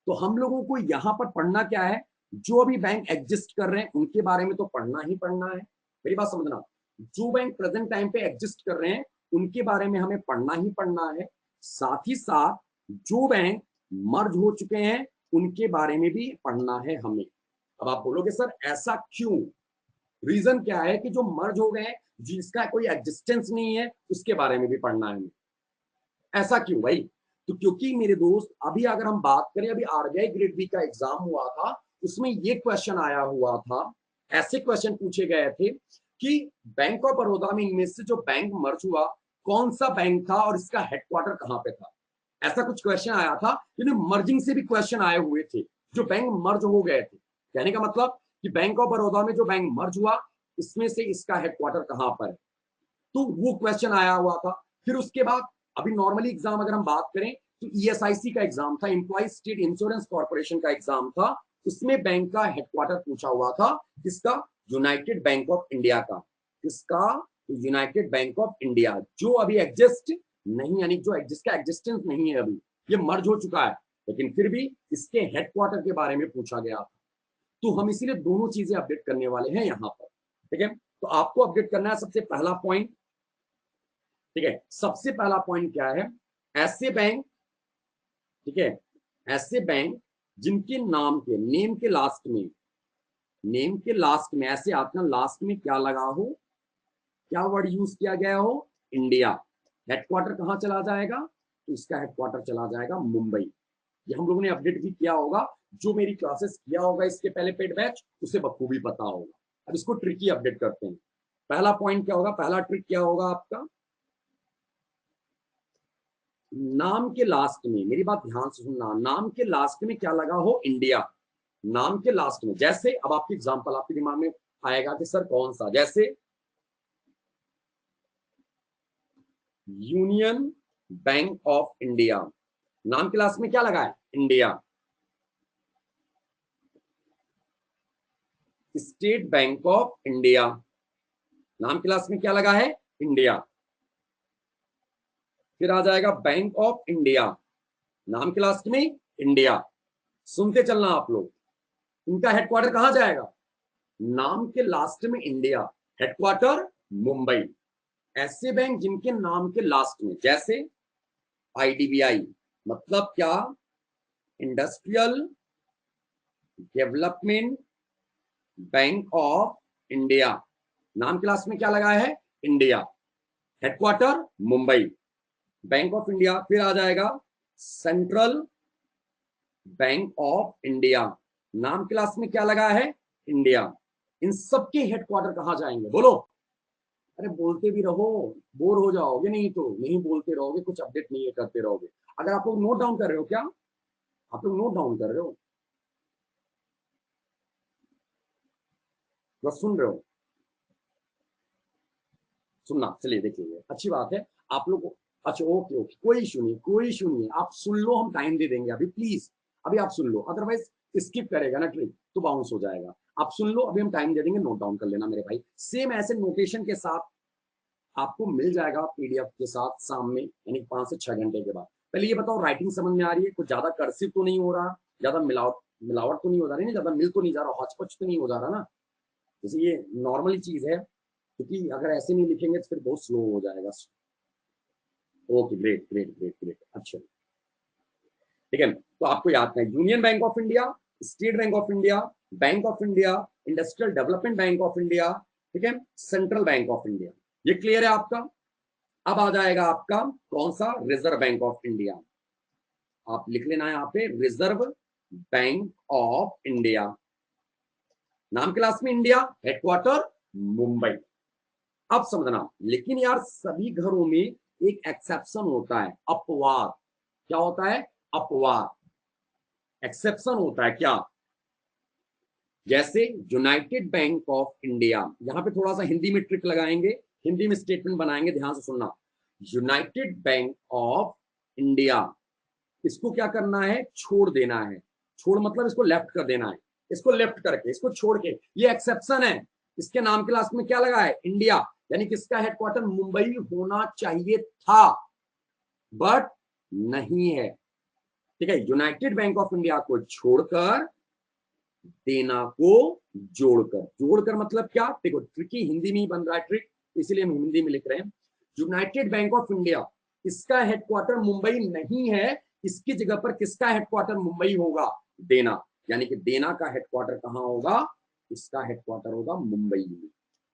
तो हम लोगों को यहाँ पर पढ़ना क्या है, जो अभी बैंक एग्जिस्ट कर रहे हैं उनके बारे में तो पढ़ना ही पढ़ना है, मेरी बात समझना। जो बैंक प्रेजेंट टाइम पे एग्जिस्ट कर रहे हैं उनके बारे में हमें पढ़ना ही पढ़ना है, साथ ही साथ जो बैंक मर्ज हो चुके हैं उनके बारे में भी पढ़ना है हमें। अब आप बोलोगे सर ऐसा क्यों, रीजन क्या है कि जो मर्ज हो गए जिसका कोई एग्जिस्टेंस नहीं है उसके बारे में भी पढ़ना है हमें, ऐसा क्यों भाई? तो क्योंकि मेरे दोस्त, अभी अगर हम बात करें, अभी आरबीआई ग्रेड बी का एग्जाम हुआ था, उसमें ये क्वेश्चन आया हुआ था, ऐसे क्वेश्चन पूछे गए थे कि बैंक ऑफ बड़ौदा में इनमें से जो बैंक मर्ज हुआ कौन सा बैंक था और इसका हेडक्वार्टर कहां पे था, ऐसा कुछ क्वेश्चन आया था। मर्जिंग से भी क्वेश्चन आए हुए थे, जो बैंक मर्ज हो गए थे, कहने का मतलब कि बैंक ऑफ बड़ौदा में जो बैंक मर्ज हुआ इसमें से इसका हेडक्वार्टर कहां पर है, तो वो क्वेश्चन आया हुआ था। फिर उसके बाद अभी नॉर्मली एग्जाम अगर हम बात करें तो ईएसआईसी का एग्जाम था, एम्प्लॉय स्टेट इंश्योरेंस कॉर्पोरेशन का एग्जाम था, उसमें बैंक का हेडक्वार्टर पूछा हुआ था, किसका, यूनाइटेड बैंक ऑफ इंडिया का, किसका, यूनाइटेड बैंक ऑफ इंडिया, जो अभी एग्जिस्ट नहीं, यानी जो जिसका एग्जिस्टेंस नहीं है अभी, ये मर्ज हो चुका है, लेकिन फिर भी इसके हेडक्वार्टर के बारे में पूछा गया था। तो हम इसीलिए दोनों चीजें अपडेट करने वाले हैं यहाँ पर, ठीक है। तो आपको अपडेट करना है सबसे पहला पॉइंट, ठीक है, सबसे पहला पॉइंट क्या है, ऐसे बैंक, ठीक है, ऐसे बैंक जिनके नाम के, नेम के लास्ट में, नेम के लास्ट में ऐसे आपका लास्ट में क्या लगा हो, क्या वर्ड यूज किया गया हो, इंडिया। हेडक्वार्टर कहां चला जाएगा, तो इसका हेडक्वार्टर चला जाएगा मुंबई। ये हम लोगों ने अपडेट भी किया होगा, जो मेरी क्लासेस किया होगा इसके पहले पेड बैच, उसे बखूबी पता होगा। अब इसको ट्रिकी अपडेट करते हैं। पहला पॉइंट क्या होगा, पहला ट्रिक क्या होगा आपका, नाम के लास्ट में, मेरी बात ध्यान से सुनना, नाम के लास्ट में क्या लगा हो, इंडिया। नाम के लास्ट में, जैसे अब आपकी एग्जांपल आपके दिमाग में आएगा कि सर कौन सा, जैसे यूनियन बैंक ऑफ इंडिया, नाम के लास्ट में क्या लगा है, India. State Bank of India, नाम के लास्ट में क्या लगा है, इंडिया। फिर आ जाएगा बैंक ऑफ इंडिया, नाम के लास्ट में इंडिया। सुनते चलना आप लोग, इनका हेडक्वार्टर कहां जाएगा, नाम के लास्ट में इंडिया, हेडक्वार्टर मुंबई। ऐसे बैंक जिनके नाम के लास्ट में, जैसे आईडीबीआई, मतलब क्या, industrial development bank of India, नाम के लास्ट में क्या लगा है, India, headquarter Mumbai, bank of India. फिर आ जाएगा सेंट्रल बैंक ऑफ इंडिया, नाम के लास्ट में क्या लगा है, इंडिया। इन सबके हेडक्वार्टर कहां जाएंगे, बोलो। अरे बोलते भी रहो, बोर हो जाओगे नहीं, तो नहीं बोलते रहोगे, कुछ अपडेट नहीं करते रहोगे। अगर आप लोग नोट डाउन कर रहे हो, क्या आप लोग नोट डाउन कर रहे हो, बस सुन रहे हो, सुनना, चलिए देखिए अच्छी बात है आप लोग को। अच्छा ओके ओके, कोई इशू नहीं, कोई इशू नहीं, आप सुन लो, हम टाइम दे देंगे अभी, प्लीज अभी आप सुन लो, अदरवाइज स्किप करेगा ना ट्रिक तो बाउंस हो जाएगा। आप सुन लो, अभी हम टाइम दे देंगे, नोट डाउन कर लेना मेरे भाई। सेम ऐसे नोटेशन के साथ आपको मिल जाएगा पीडीएफ के साथ शाम में, यानी 5 से 6 घंटे के बाद। पहले ये बताओ, राइटिंग समझ में आ रही है, कुछ ज्यादा कर्सिव तो नहीं हो रहा, ज्यादा मिलावट मिलावट तो नहीं हो जा रही, ज्यादा मिल तो नहीं जा रहा, हौच-पौच तो नहीं हो जा रहा ना, जैसे ये नॉर्मली चीज है, क्योंकि अगर ऐसे नहीं लिखेंगे तो फिर बहुत स्लो हो जाएगा। Okay great great great great, अच्छा ठीक है। तो आपको याद है, union Bank of India, State Bank of India, bank of India, industrial development bank of India, ठीक है, सेंट्रल बैंक ऑफ इंडिया, ये क्लियर है आपका। अब आ जाएगा आपका कौन सा, रिजर्व बैंक ऑफ इंडिया, आप लिख लेना यहाँ पे, रिजर्व बैंक ऑफ इंडिया, नाम के लास्ट में इंडिया, हेडक्वार्टर मुंबई। अब समझना, लेकिन यार सभी घरों में एक एक्सेप्शन होता है, अपवाद। क्या होता है, अपवाद, एक्सेप्शन होता है क्या, जैसे यूनाइटेड बैंक ऑफ इंडिया, यहां पे थोड़ा सा हिंदी में ट्रिक लगाएंगे, हिंदी में स्टेटमेंट बनाएंगे, ध्यान से सुनना। यूनाइटेड बैंक ऑफ इंडिया, इसको क्या करना है, छोड़ देना है, छोड़ मतलब इसको लेफ्ट कर देना है, इसको लेफ्ट करके, इसको छोड़ के, ये एक्सेप्शन है, इसके नाम के लास्ट में क्या लगा है, इंडिया, यानी किसका हेडक्वार्टर मुंबई होना चाहिए था, बट नहीं है, ठीक है। यूनाइटेड बैंक ऑफ इंडिया को छोड़कर देना को जोड़कर, जोड़कर मतलब क्या, देखो ट्रिकी हिंदी में ही बन रहा है ट्रिक, इसीलिए हम हिंदी में लिख रहे हैं। यूनाइटेड बैंक ऑफ इंडिया, इसका हेडक्वार्टर मुंबई नहीं है, इसकी जगह पर किसका हेडक्वार्टर मुंबई होगा, देना, यानी कि देना का हेडक्वार्टर कहां होगा, इसका हेडक्वार्टर होगा मुंबई में।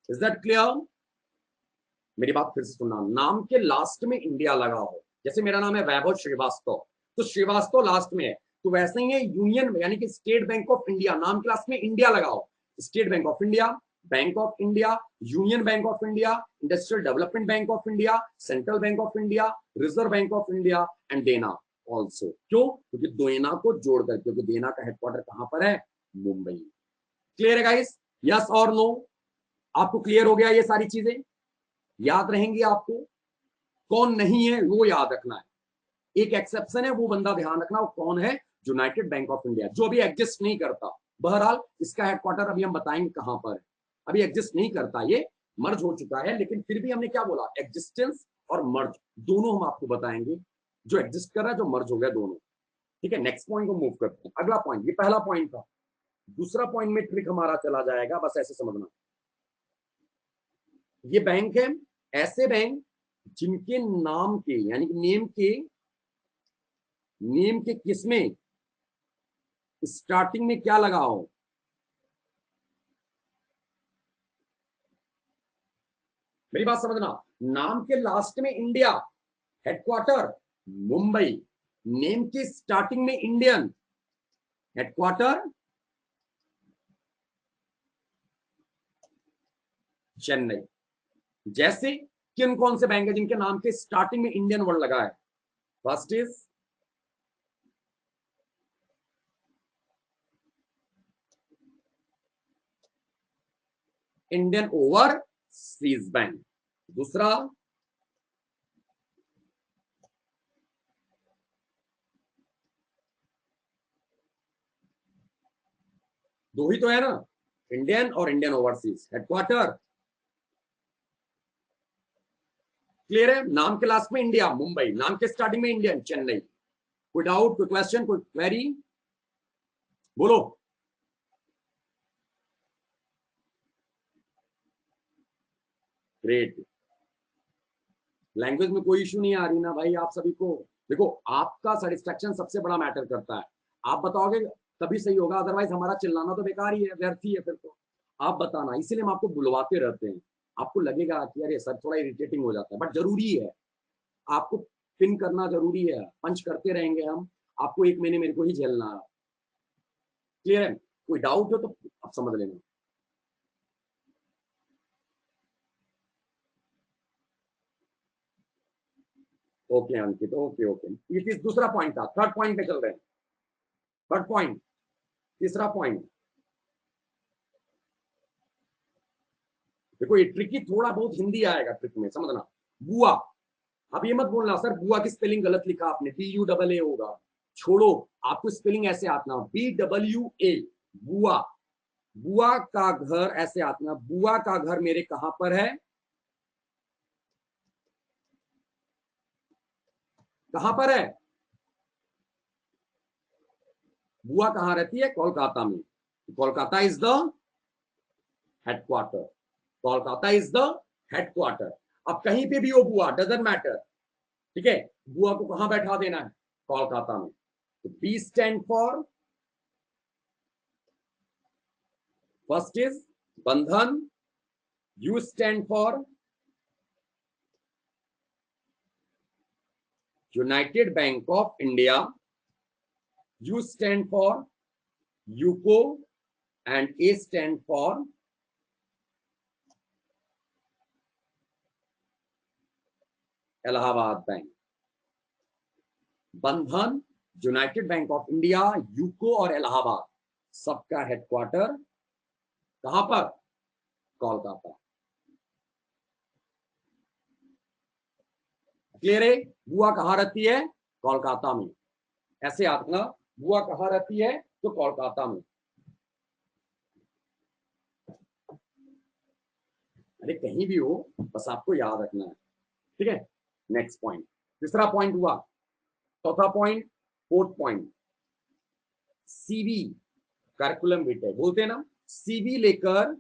इज दैट क्लियर, मेरी बात फिर से सुनना, नाम के लास्ट में इंडिया लगा हो, जैसे मेरा नाम है वैभव श्रीवास्तव, तो श्रीवास्तव लास्ट में है, तो वैसे ही है यूनियन, यानी कि स्टेट बैंक ऑफ इंडिया, नाम के लास्ट में इंडिया लगाओ, state Bank of India, bank of India, Union Bank of India, industrial development bank of India, central bank of India, reserve bank of India and देना also. क्यों, क्योंकि देना को जोड़कर, क्योंकि देना का हेडक्वार्टर कहां पर है, मुंबई। क्लियर है गाइस, यस और नो, आपको क्लियर हो गया, ये सारी चीजें याद रहेंगी आपको, कौन नहीं है वो याद रखना है, एक एक्सेप्शन है, वो बंदा ध्यान रखना, वो कौन है, यूनाइटेड बैंक ऑफ इंडिया, जो अभी एग्जिस्ट नहीं करता। बहरहाल इसका हेडक्वार्टर अभी हम बताएंगे कहां पर है, अभी एग्जिस्ट नहीं करता, ये मर्ज हो चुका है, लेकिन फिर भी हमने क्या बोला, एग्जिस्टेंस और मर्ज दोनों हम आपको बताएंगे, जो एग्जिस्ट कर रहा है, जो मर्ज हो गया, दोनों। ठीक है, नेक्स्ट पॉइंट को मूव करते हैं, अगला पॉइंट, ये पहला पॉइंट था, दूसरा पॉइंट में ट्रिक हमारा चला जाएगा, बस ऐसे समझना। ये बैंक है, ऐसे बैंक जिनके नाम के यानी कि नेम के किसमें स्टार्टिंग में क्या लगा हो, मेरी बात समझना, नाम के लास्ट में इंडिया, हेडक्वार्टर मुंबई, नेम की स्टार्टिंग में इंडियन, हेडक्वार्टर चेन्नई। जैसे किन कौन से बैंक है जिनके नाम के स्टार्टिंग में इंडियन वर्ड लगा है? First is Indian overseas bank, दूसरा दो ही तो है ना, इंडियन और इंडियन ओवरसीज। हेडक्वार्टर क्लियर है, नाम के लास्ट में इंडिया मुंबई, नाम के स्टार्टिंग में इंडियन चेन्नई। कोई डाउट, कोई क्वेश्चन, कोई क्वेरी, बोलो। ग्रेट, लैंग्वेज में कोई इशू नहीं आ रही ना भाई आप सभी को? देखो आपका सेटिस्फेक्शन सबसे बड़ा मैटर करता है, आप बताओगे तभी सही होगा, अदरवाइज हमारा चिल्लाना तो बेकार ही है, व्यर्थ ही है फिर तो। आप बताना, इसीलिए हम आपको बुलवाते रहते हैं। आपको लगेगा कि अरे सर थोड़ा इरिटेटिंग हो जाता है, बट जरूरी है, आपको पिन करना जरूरी है, पंच करते रहेंगे हम, आपको एक महीने मेरे को ही झेलना है। क्लियर है? कोई डाउट हो तो आप समझ लेना। ओके अंकित, ओके ओके, ये दूसरा पॉइंट था, थर्ड पॉइंट पे चल रहे हैं। थर्ड पॉइंट, तीसरा पॉइंट, देखो ये ट्रिकी थोड़ा बहुत हिंदी आएगा ट्रिक में, समझना। बुआ, अब ये मत बोलना सर बुआ की स्पेलिंग गलत लिखा आपने, BUAA होगा, छोड़ो, आपको स्पेलिंग ऐसे आतना, BWA, बुआ। बुआ का घर ऐसे आतना, बुआ का घर मेरे कहां पर है, कहां पर है? बुआ कहां रहती है? कोलकाता में। Kolkata is the headquarter, Kolkata is the headquarter. अब कहीं पे भी हो बुआ, डजेंट मैटर, ठीक है, बुआ को कहां बैठा देना है? कोलकाता में। तो B stand for, first is Bandhan, U stand for United Bank of India, U stand for UCO, and A stand for Allahabad bank. Bandhan, United Bank of India, UCO और इलाहाबाद, सबका हेडक्वार्टर कहां पर? कोलकाता। क्लियर है? बुआ कहां रहती है? कोलकाता में। ऐसे आतना, बुआ कहां रहती है? तो कोलकाता में। अरे कहीं भी हो, बस आपको याद रखना है, ठीक है। नेक्स्ट पॉइंट, तीसरा पॉइंट हुआ, चौथा point, fourth point, CV, curriculum विटे बोलते हैं ना, CV लेकर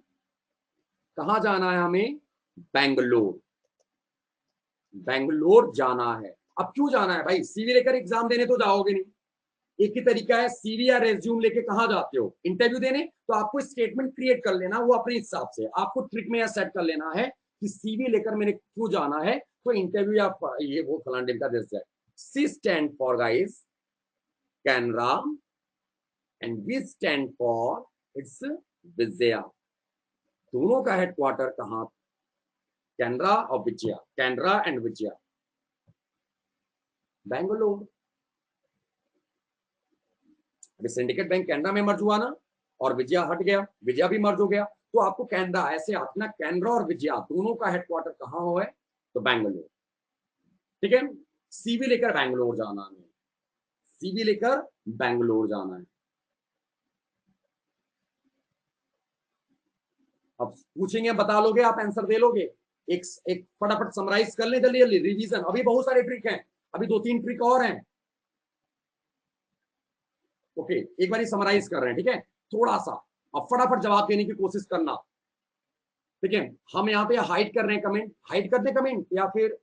कहां जाना है हमें? बेंगलोर, बेंगलोर जाना है। अब क्यों जाना है भाई? CV लेकर एग्जाम देने तो जाओगे नहीं, एक ही तरीका है, CV या रेज्यूम लेके कहां जाते हो? इंटरव्यू देने। तो आपको स्टेटमेंट क्रिएट कर लेना, वो अपने हिसाब से आपको ट्रिक में सेट कर लेना है कि CV लेकर मैंने क्यों जाना है, तो इंटरव्यू या ये वो फलान दिन का जैसे। C stand for guys Canara, and V stand for its Vijaya. दोनों का हेडक्वार्टर कहां? कैनरा और विजया, कैनरा एंड विजया, बेंगलोर। अभी सिंडिकेट बैंक कैनरा में मर्ज हुआ ना, और विजया हट गया, विजया भी मर्ज हो गया, तो आपको कैनरा ऐसे अपना, कैनरा और विजया दोनों का हेडक्वार्टर कहां हो है? तो बेंगलोर, ठीक है। CV लेकर बेंगलोर जाना है, CV लेकर बेंगलोर जाना है। अब पूछेंगे, बता लोगे आप, आंसर दे लोगे? एक एक फटाफट समराइज कर ले, जल्दी जल्दी रिवीजन, अभी बहुत सारे ट्रिक हैं, अभी 2-3 ट्रिक और हैं। ओके, एक बार समराइज कर रहे हैं, ठीक है, थोड़ा सा। अब फटाफट जवाब देने की कोशिश करना, ठीक है। हम यहाँ पे हाइड कर रहे हैं कमेंट, हाइड कर दे कमेंट या फिर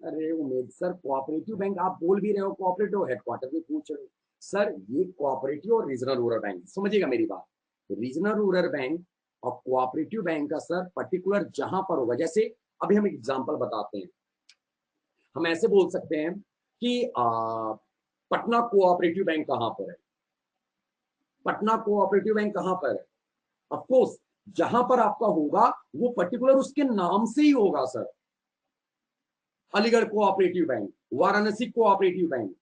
अरे उमेद सर, कोऑपरेटिव बैंक आप बोल भी रहे हो, कोऑपरेटिव हेडक्वार्टर भी पूछ रहे हो सर। ये कोऑपरेटिव और रीजनल रूरल बैंक, समझिएगा मेरी बात। रीजनल रूरल बैंक और कोऑपरेटिव बैंक का सर पर्टिकुलर जहां पर होगा, जैसे अभी हम एग्जांपल बताते हैं। हम ऐसे बोल सकते हैं कि पटना कोऑपरेटिव बैंक कहां पर है, पटना कोऑपरेटिव बैंक कहां पर है। ऑफकोर्स जहां पर आपका होगा वो पर्टिकुलर उसके नाम से ही होगा sir. Aligarh cooperative bank, Varanasi cooperative bank,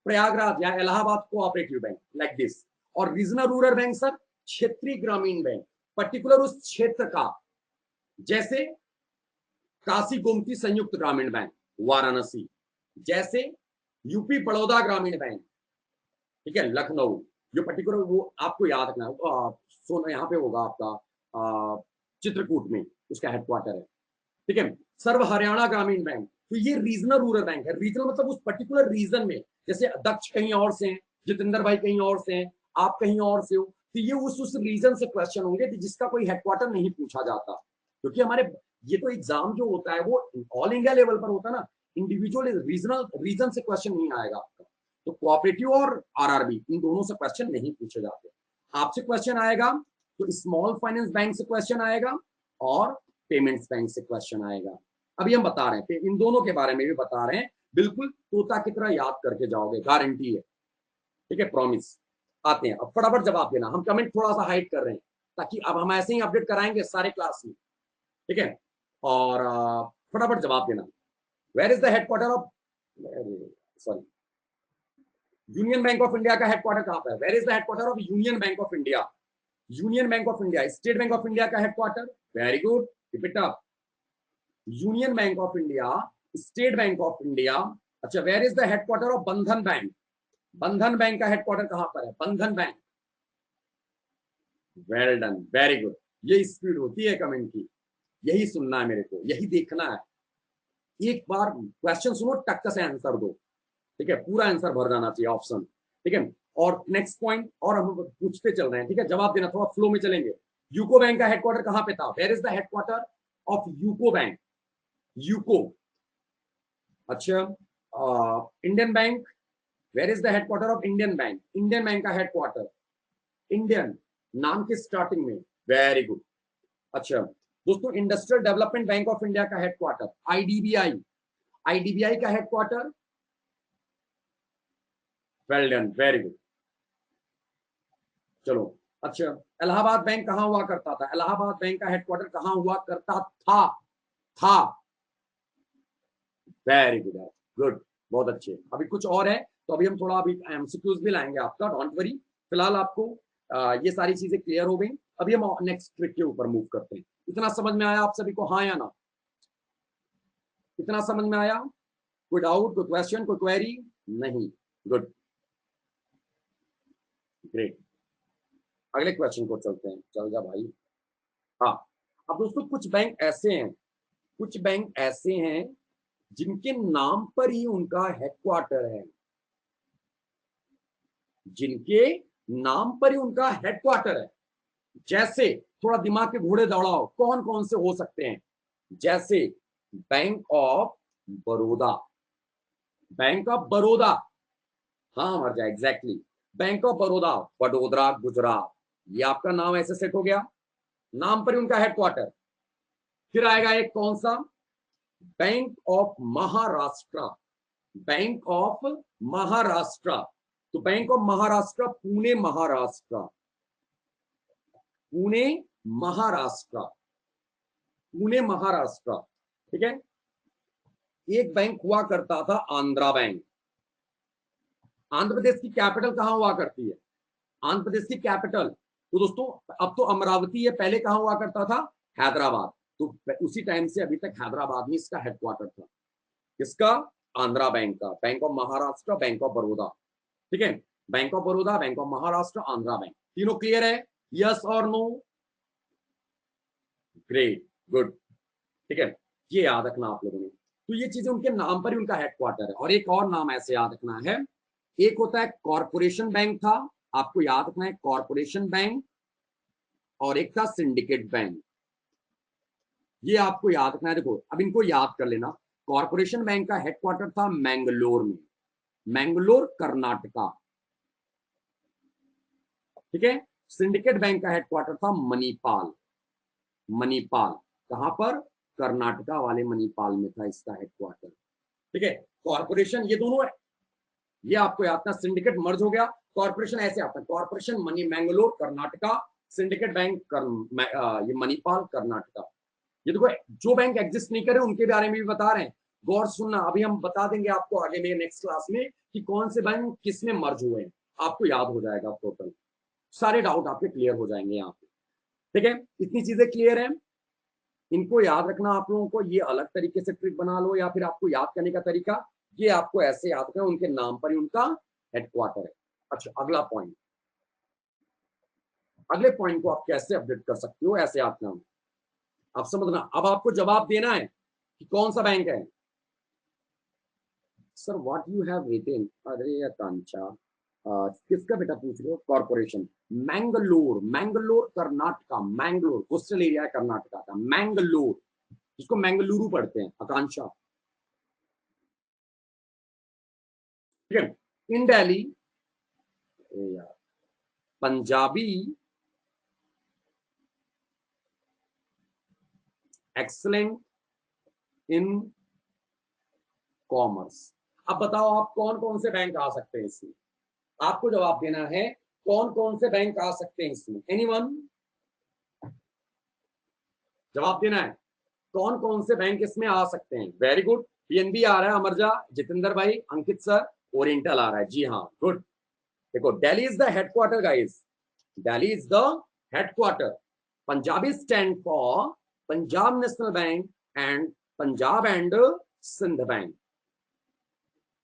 Prayagraj या Allahabad cooperative bank, like this. और रीजनल रूरल बैंक सर क्षेत्रीय ग्रामीण बैंक, पर्टिकुलर उस क्षेत्र का, जैसे काशी गोमती संयुक्त ग्रामीण बैंक वाराणसी, जैसे यूपी बड़ौदा ग्रामीण बैंक, ठीक है, लखनऊ। जो पर्टिकुलर वो आपको याद रखना है, सोना यहाँ पे होगा आपका चित्रकूट में उसका हेडक्वार्टर है, ठीक है। सर्व हरियाणा ग्रामीण बैंक, तो ये रीजनल रूरल बैंक है। रीजनल मतलब उस पर्टिकुलर रीजन में, जैसे दक्ष कहीं और से हैं, जितेंद्र भाई कहीं और से हैं, आप कहीं और से हो, तो ये उस रीजन से क्वेश्चन होंगे जिसका कोई हेडक्वार्टर नहीं पूछा जाता, क्योंकि हमारे ये तो एग्जाम जो होता है वो ऑल इंडिया लेवल पर होता है ना, इंडिविजुअल रीजनल रीजन से क्वेश्चन नहीं आएगा आपका। तो कोऑपरेटिव और आरआरबी इन दोनों से क्वेश्चन नहीं पूछे जाते। आपसे क्वेश्चन आएगा तो स्मॉल फाइनेंस बैंक से क्वेश्चन आएगा और पेमेंट्स बैंक से क्वेश्चन आएगा। अभी हम बता रहे हैं, इन दोनों के बारे में भी बता रहे हैं, बिल्कुल तोता की तरह याद करके जाओगे, गारंटी है, ठीक है, प्रॉमिस। आते हैं अब, फटाफट जवाब देना। हम कमेंट थोड़ा सा हाइड कर रहे हैं ताकि अब हम ऐसे ही अपडेट कराएंगे सारे क्लास में, ठीक है। और फटाफट जवाब देना। Where is the headquarter of, sorry, Union Bank of India का हेडक्वार्टर कहां पर है? Where is the headquarter of Union Bank of India? Union Bank of India, State Bank of India का headquarter, very good, keep it up. Union Bank of India, State Bank of India. अच्छा, where is the headquarter of Bandhan bank? Bandhan bank का headquarter कहां पर है? Bandhan bank, well done, very good. ये speed होती है comment की, यही सुनना है मेरे को, यही देखना है। एक बार क्वेश्चन सुनो, टक से आंसर दो, ठीक है, पूरा आंसर भर जाना चाहिए ऑप्शन, ठीक है। और नेक्स्ट पॉइंट, और हम पूछते चल रहे हैं, ठीक है, जवाब देना, थोड़ा फ्लो में चलेंगे। यूको बैंक का हेडक्वार्टर कहां पे था? Where is the headquarter of UCO bank? UCO. अच्छा, Indian bank, where is the headquarter of Indian bank? Indian bank का हेडक्वार्टर, इंडियन नाम के स्टार्टिंग में, वेरी गुड। अच्छा दोस्तों, industrial development bank of India का हेडक्वार्टर, आईडीबीआई, आईडीबीआई का headquarter, well done, very good. चलो, अच्छा, इलाहाबाद बैंक कहां हुआ करता था? इलाहाबाद बैंक का हेडक्वार्टर कहां हुआ करता था? वेरी गुड, गुड, बहुत अच्छे। अभी कुछ और है तो अभी हम थोड़ा अभी एमसीक्यूज भी लाएंगे आपका, डोंट वरी। फिलहाल आपको ये सारी चीजें क्लियर हो गई। अभी हम नेक्स्ट ट्रिक के ऊपर मूव करते हैं। इतना समझ में आया आप सभी को, हाँ या ना? इतना समझ में आया? कोई डाउट, कोई क्वेश्चन, कोई क्वेरी? नहीं, गुड, ग्रेट। अगले क्वेश्चन को चलते हैं, चल जा भाई। हाँ, अब दोस्तों कुछ बैंक ऐसे हैं, कुछ बैंक ऐसे हैं जिनके नाम पर ही उनका हेडक्वार्टर है, जिनके नाम पर ही उनका हेडक्वार्टर है। जैसे, थोड़ा दिमाग के घोड़े दौड़ाओ, कौन कौन से हो सकते हैं? जैसे bank of Baroda, bank of Baroda, हाँ मर जाए, exactly, bank of Baroda, Vadodara Gujarat, ये आपका नाम ऐसे सेट हो गया, नाम पर ही उनका हेडक्वार्टर। फिर आएगा एक कौन सा? Bank of Maharashtra, bank of Maharashtra. तो बैंक ऑफ महाराष्ट्र, पुणे महाराष्ट्र, पुणे महाराष्ट्र, पुणे महाराष्ट्र, ठीक है। एक बैंक हुआ करता था आंध्रा बैंक। आंध्र प्रदेश की कैपिटल कहां हुआ करती है? आंध्र प्रदेश की कैपिटल, तो दोस्तों अब तो अमरावती है, पहले कहां हुआ करता था? हैदराबाद। तो उसी टाइम से अभी तक हैदराबाद में इसका हेडक्वार्टर था, किसका? आंध्रा बैंक का, bank of Maharashtra, bank of Baroda, ठीक है। Bank of Baroda, bank of Maharashtra, Andhra bank, तीनों क्लियर है? यस और नो? ग्रेट, गुड, ठीक है। ये याद रखना आप लोगों ने। तो ये चीजें उनके नाम पर ही उनका हेडक्वार्टर है। और एक और नाम ऐसे याद रखना है, एक होता है कॉरपोरेशन बैंक था, आपको याद रखना है, कॉरपोरेशन बैंक, और एक था सिंडिकेट बैंक, ये आपको याद रखना है। देखो अब इनको याद कर लेना, कॉर्पोरेशन बैंक का हेडक्वार्टर था मैंगलोर में, मैंगलोर कर्नाटका, ठीक है। सिंडिकेट बैंक का हेडक्वार्टर था मणिपाल, मणिपाल कहां पर, कर्नाटका वाले मणिपाल में था इसका हेडक्वार्टर, ठीक है। कॉर्पोरेशन ये दोनों है, ये आपको याद था, सिंडिकेट मर्ज हो गया, कॉर्पोरेशन ऐसे आता है, corporation money Mangalore Karnataka, syndicate bank ये मणिपाल कर्नाटका। ये देखो जो बैंक एग्जिस्ट नहीं करे उनके बारे में भी बता रहे हैं, गौर सुनना। अभी हम बता देंगे आपको आगे में नेक्स्ट क्लास में कि कौन से बैंक किस में मर्ज हुए हैं, आपको याद हो जाएगा टोटल, सारे डाउट आपके क्लियर हो जाएंगे यहाँ पे, ठीक है। इतनी चीजें क्लियर है, इनको याद रखना आप लोगों को, ये अलग तरीके से ट्रिक बना लो, या फिर आपको याद करने का तरीका ये आपको ऐसे याद करना, उनके नाम पर ही उनका हेडक्वार्टर है। अच्छा अगला पॉइंट, अगले पॉइंट को आप कैसे अपडेट कर सकते हो, ऐसे याद करना, आप समझना। अब आपको जवाब देना है कि कौन सा बैंक है। Sir what you have written, अरे आकांक्षा किसका बेटा पूछ रहे हो, corporation Mangalore, Mangalore Karnataka, Mangalore coastal area है कर्नाटका का, मैंगलोर, जिसको मैंगलुरु पढ़ते हैं आकांक्षा, ठीक है। इन दिल्ली यार, पंजाबी एक्सलेंट इन कॉमर्स। अब बताओ आप कौन कौन से बैंक आ सकते हैं इसमें, आपको जवाब देना है कौन कौन से बैंक आ सकते हैं इसमें, एनीवन जवाब देना है, कौन कौन से बैंक इसमें आ सकते हैं। वेरी गुड, पीएनबी आ रहा है अमरजा, जितेंद्र भाई, अंकित सर, ओरिएंटल आ रहा है, जी हाँ गुड। देखो Delhi is the headquarter guys, Delhi is the headquarter, Punjabi stand for Punjab national bank and Punjab and Sindh bank.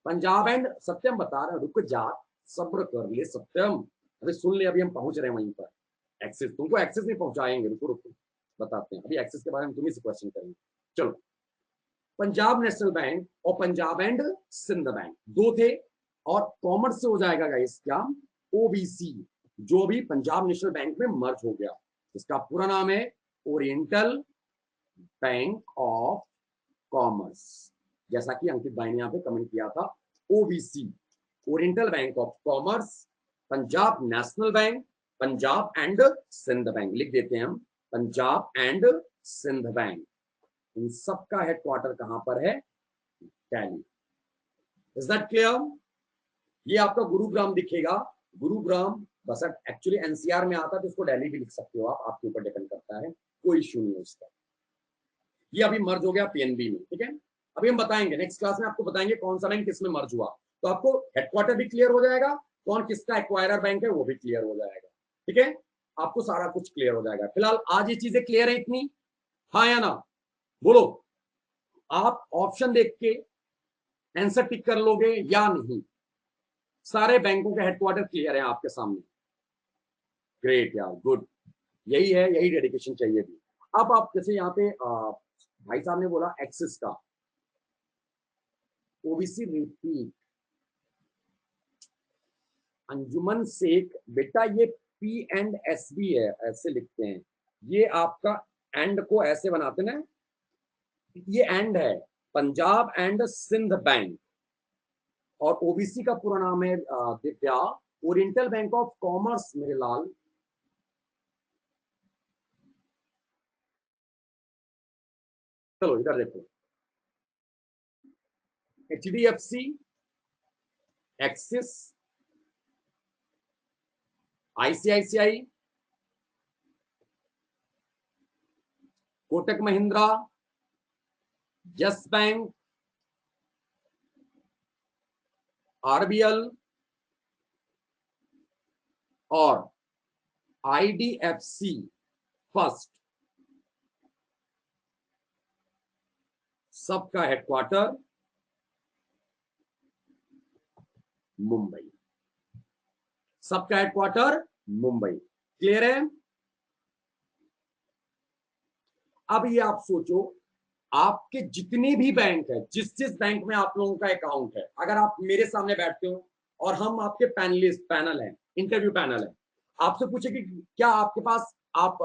Punjab and Satyam बता रहे, रुक जा सब्र कर ले सत्यम, अभी सुन ले, अभी हम पहुंच रहे हैं वहीं पर, एक्सेस तुमको एक्सेस नहीं पहुंचाएंगे, रुको रुको बताते हैं, अभी एक्सेस के बारे में तुम्ही से क्वेश्चन करेंगे। चलो, पंजाब नेशनल बैंक और पंजाब एंड सिंध बैंक दो थे, और कॉमर्स से हो जाएगा गाइस क्या, ओबीसी, जो भी पंजाब नेशनल बैंक में मर्ज हो गया, इसका पूरा नाम है ओरिएंटल बैंक ऑफ कॉमर्स, जैसा कि अंकित भाई ने यहाँ पे कमेंट किया था, OBC oriental bank of commerce, Punjab national bank, Punjab and Sindh bank, लिख देते हैं हम पंजाब एंड सिंध बैंक, इन सबका हेडक्वार्टर कहां पर है, दिल्ली। Is that clear. ये आपका गुरुग्राम दिखेगा, गुरुग्राम, बस एक्चुअली एनसीआर में आता है तो इसको दिल्ली भी लिख सकते हो आप, आपके ऊपर डिपेंड करता है, कोई इश्यू नहीं है उसका। ये अभी मर्ज हो गया पीएनबी में, ठीक है। अभी हम बताएंगे नेक्स्ट क्लास में, आपको बताएंगे कौन सा बैंक किसमें मर्ज हुआ, तो आपको हेडक्वार्टर भी क्लियर हो जाएगा, कौन किसका एक्वायरर बैंक है वो भी क्लियर हो जाएगा, ठीक है। आपको सारा कुछ क्लियर हो जाएगा। फिलहाल आज ये चीजें क्लियर है इतनी, हाँ या ना, बोलो। आप ऑप्शन देख के आंसर टिक कर लोगे या नहीं, सारे बैंकों के हेडक्वार्टर क्लियर है आपके सामने, ग्रेट यार, गुड, यही है, यही डेडिकेशन चाहिए भी। अब आप जैसे यहाँ पे भाई साहब ने बोला एक्सिस का, ओबीसी रिपीट, अंजुमन शेख, बेटा ये पी एंड एस बी है, ऐसे लिखते हैं, ये आपका एंड को ऐसे बनाते ना, ये एंड है, पंजाब एंड सिंध बैंक, और ओबीसी का पूरा नाम है Divya, oriental bank of commerce मेरे लाल, चलो इधर देखो, HDFC, axis, ICICI, Kotak Mahindra, yes bank, RBL और आईडीएफसी फर्स्ट, सबका हेडक्वार्टर मुंबई, सबका हेडक्वार्टर मुंबई, क्लियर है। अब ये आप सोचो, आपके जितने भी बैंक है, जिस जिस बैंक में आप लोगों का अकाउंट है, अगर आप मेरे सामने बैठते हो और हम आपके पैनलिस्ट पैनल हैं, इंटरव्यू पैनल है, आपसे पूछे कि क्या आपके पास आप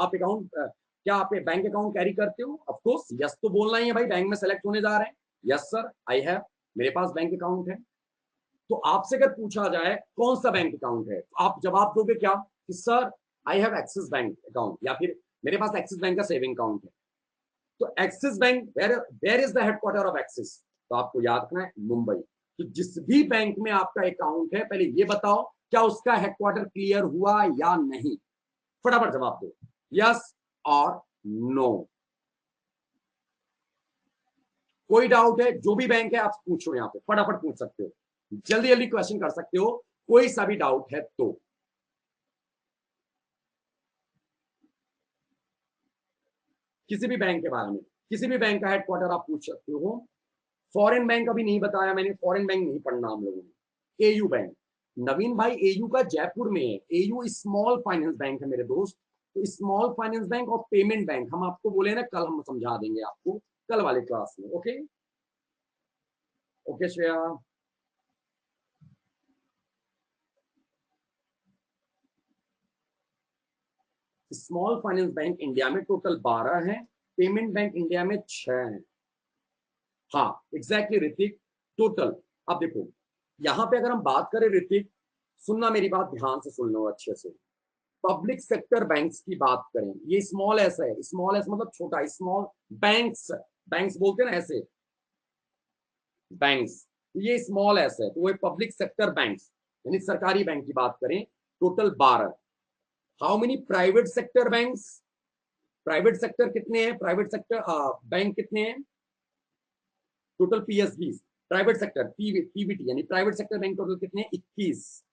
अकाउंट क्या आप ये बैंक अकाउंट कैरी करते हो? ऑफ कोर्स यस तो बोलना ही है भाई, बैंक में सेलेक्ट होने जा रहे हैं। यस सर आई हैव, मेरे पास बैंक अकाउंट है। तो आपसे अगर पूछा जाए कौन सा बैंक अकाउंट है, तो आप जवाब दोगे क्या कि sir I have Axis bank account, या फिर मेरे पास एक्सिस बैंक का सेविंग अकाउंट है। तो Axis bank, where is the headquarter of Axis? तो आपको याद रखना है मुंबई। तो जिस भी बैंक में आपका अकाउंट है, पहले ये बताओ क्या उसका हेडक्वार्टर क्लियर हुआ या नहीं। फटाफट जवाब दो, यस और नो। कोई डाउट है? जो भी बैंक है आप पूछो, यहां पे फटाफट पूछ सकते हो, जल्दी जल्दी क्वेश्चन कर सकते हो, कोई सा भी डाउट है तो। किसी भी बैंक के बारे में, किसी भी बैंक का हेडक्वार्टर आप पूछ सकते हो। फॉरेन बैंक अभी नहीं बताया मैंने, फॉरेन बैंक नहीं पढ़ना हम लोगों ने। एयू बैंक, नवीन भाई एयू का जयपुर में है। एयू स्मॉल फाइनेंस बैंक है मेरे दोस्त। तो स्मॉल फाइनेंस बैंक और पेमेंट बैंक हम आपको बोले ना, कल हम समझा देंगे आपको, कल वाले क्लास में। Okay okay Shreya. Small finance bank India में टोटल 12 है, पेमेंट बैंक इंडिया में 6 है। हाँ एग्जैक्टली ऋतिक, टोटल। अब देखो यहां पे अगर हम बात करें ऋतिक, सुनना मेरी बात ध्यान से सुन लो अच्छे से। पब्लिक सेक्टर बैंक्स की बात करें, ये स्मॉल एस है, स्मॉल एस मतलब छोटा, स्मॉल बैंक्स, बैंक्स बोलते हैं ना ऐसे, बैंक्स, ये स्मॉल एस है, तो वो पब्लिक सेक्टर बैंक्स यानी सरकारी बैंक की बात करें, total 12। How many private sector banks? Private sector कितने हैं? प्राइवेट सेक्टर बैंक कितने हैं? Total PSB, private sector Pvt यानी प्राइवेट सेक्टर बैंक टोटल कितने हैं? 21,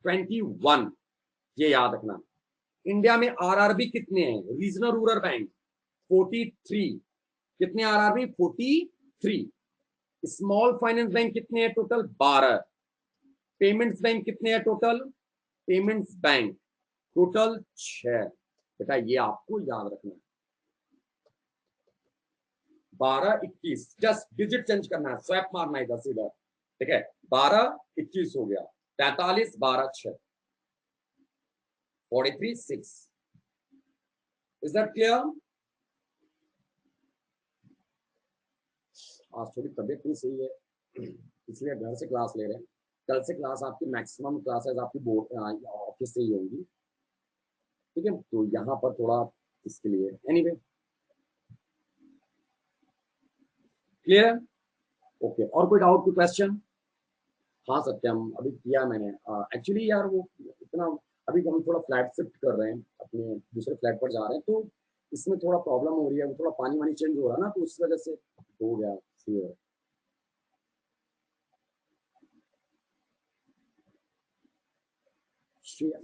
21, ये याद रखना। इंडिया में आरआरबी कितने हैं? रीजनल रूरल बैंक 43, कितने आरआरबी? 43। स्मॉल फाइनेंस बैंक कितने हैं? टोटल 12। पेमेंट्स बैंक कितने हैं टोटल? Payments bank total 6। बेटा ये आपको याद रखना है, 12 21, जस्ट डिजिट चेंज करना है, स्वैप मारना है इधर से इधर, ठीक है। 12 21 हो गया, 43 12 6, 43 6। Is that clear? आज थोड़ी तबियत नहीं सही है, इसलिए घर से क्लास ले रहे हैं। कल से क्लास आपकी मैक्सिमम क्लासेस आपकी बोर्ड ऑफिस से ही होंगी, ठीक है। तो यहाँ पर थोड़ा इसके लिए एनीवे क्लियर? ओके, और कोई डाउट, कोई क्वेश्चन? हाँ सत्यम, अभी किया मैंने एक्चुअली यार, वो इतना, अभी हम थोड़ा फ्लैट शिफ्ट कर रहे हैं, अपने दूसरे फ्लैट पर जा रहे हैं, तो इसमें थोड़ा प्रॉब्लम हो रही है, थोड़ा पानी वानी चेंज हो रहा है ना, तो उस वजह से हो गया सही है।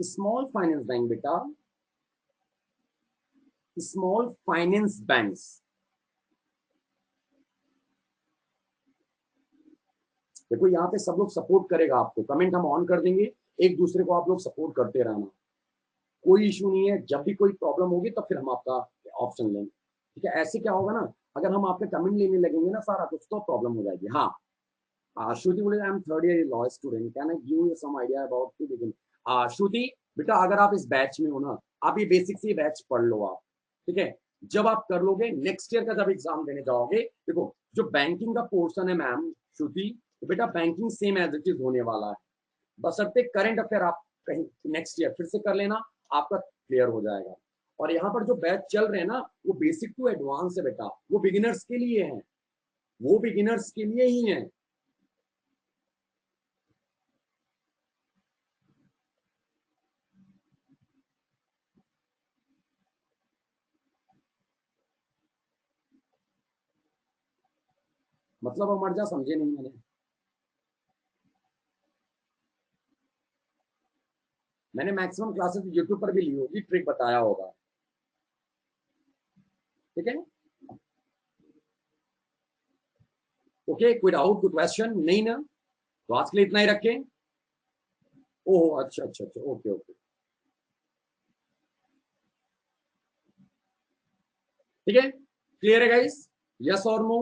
स्मॉल फाइनेंस बैंक बेटा, स्मॉल फाइनेंस बैंक्स, देखो यहाँ पे सब लोग सपोर्ट करेगा आपको, कमेंट हम ऑन कर देंगे, एक दूसरे को आप लोग सपोर्ट करते रहना, कोई इशू नहीं है। जब भी कोई प्रॉब्लम होगी तो फिर हम आपका ऑप्शन लेंगे, ठीक है। ऐसे क्या होगा ना, अगर हम आपके कमेंट लेने लगेंगे ना सारा कुछ, तो प्रॉब्लम हो जाएगी। हाँ श्रुति बोले I am third year law student, can I give you some idea about to begin? Shruti बेटा, अगर आप इस बैच में हो ना, आप ये बेसिक से बैच पढ़ लो आप, ठीक है। जब आप कर लोगे नेक्स्ट ईयर का जब एग्जाम देने जाओगे, देखो जो बैंकिंग का पोर्शन है मैम श्रुति, तो बेटा banking same as it is होने वाला है, बशर्ते करंट अफेयर आप कहीं नेक्स्ट ईयर फिर से कर लेना, आपका क्लियर हो जाएगा। और यहाँ पर जो बैच चल रहे हैं ना, वो बेसिक टू एडवांस है बेटा, वो बिगिनर्स के लिए है, वो बिगिनर्स के लिए ही है। मतलब अमर जा समझे नहीं मैंने मैक्सिमम क्लासेस यूट्यूब पर भी ली होगी, ट्रिक बताया होगा, ठीक है। ओके, कोई डाउट, कोई क्वेश्चन नहीं ना? तो आज के लिए इतना ही रखें। ओह अच्छा अच्छा अच्छा, ओके ओके, ठीक है, क्लियर है गाइस? यस और नो?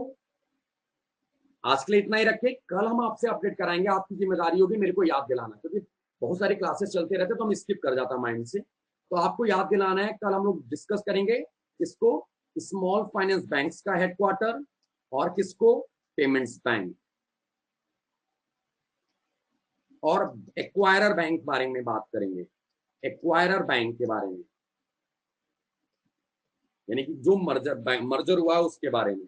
आज के लिए इतना ही रखें, कल हम आपसे अपडेट कराएंगे, आपकी जिम्मेदारी होगी मेरे को याद दिलाना, क्योंकि बहुत सारी क्लासेस चलते रहते तो हम स्किप कर जाता माइंड से, तो आपको याद दिलाना है। कल हम लोग डिस्कस करेंगे किसको? स्मॉल फाइनेंस बैंक्स का हेडक्वार्टर और किसको? Payments bank. और एक्वायरर बैंक बारे में बात करेंगे, एक्वायरर बैंक के बारे में, यानी कि जो मर्जर हुआ है उसके बारे में।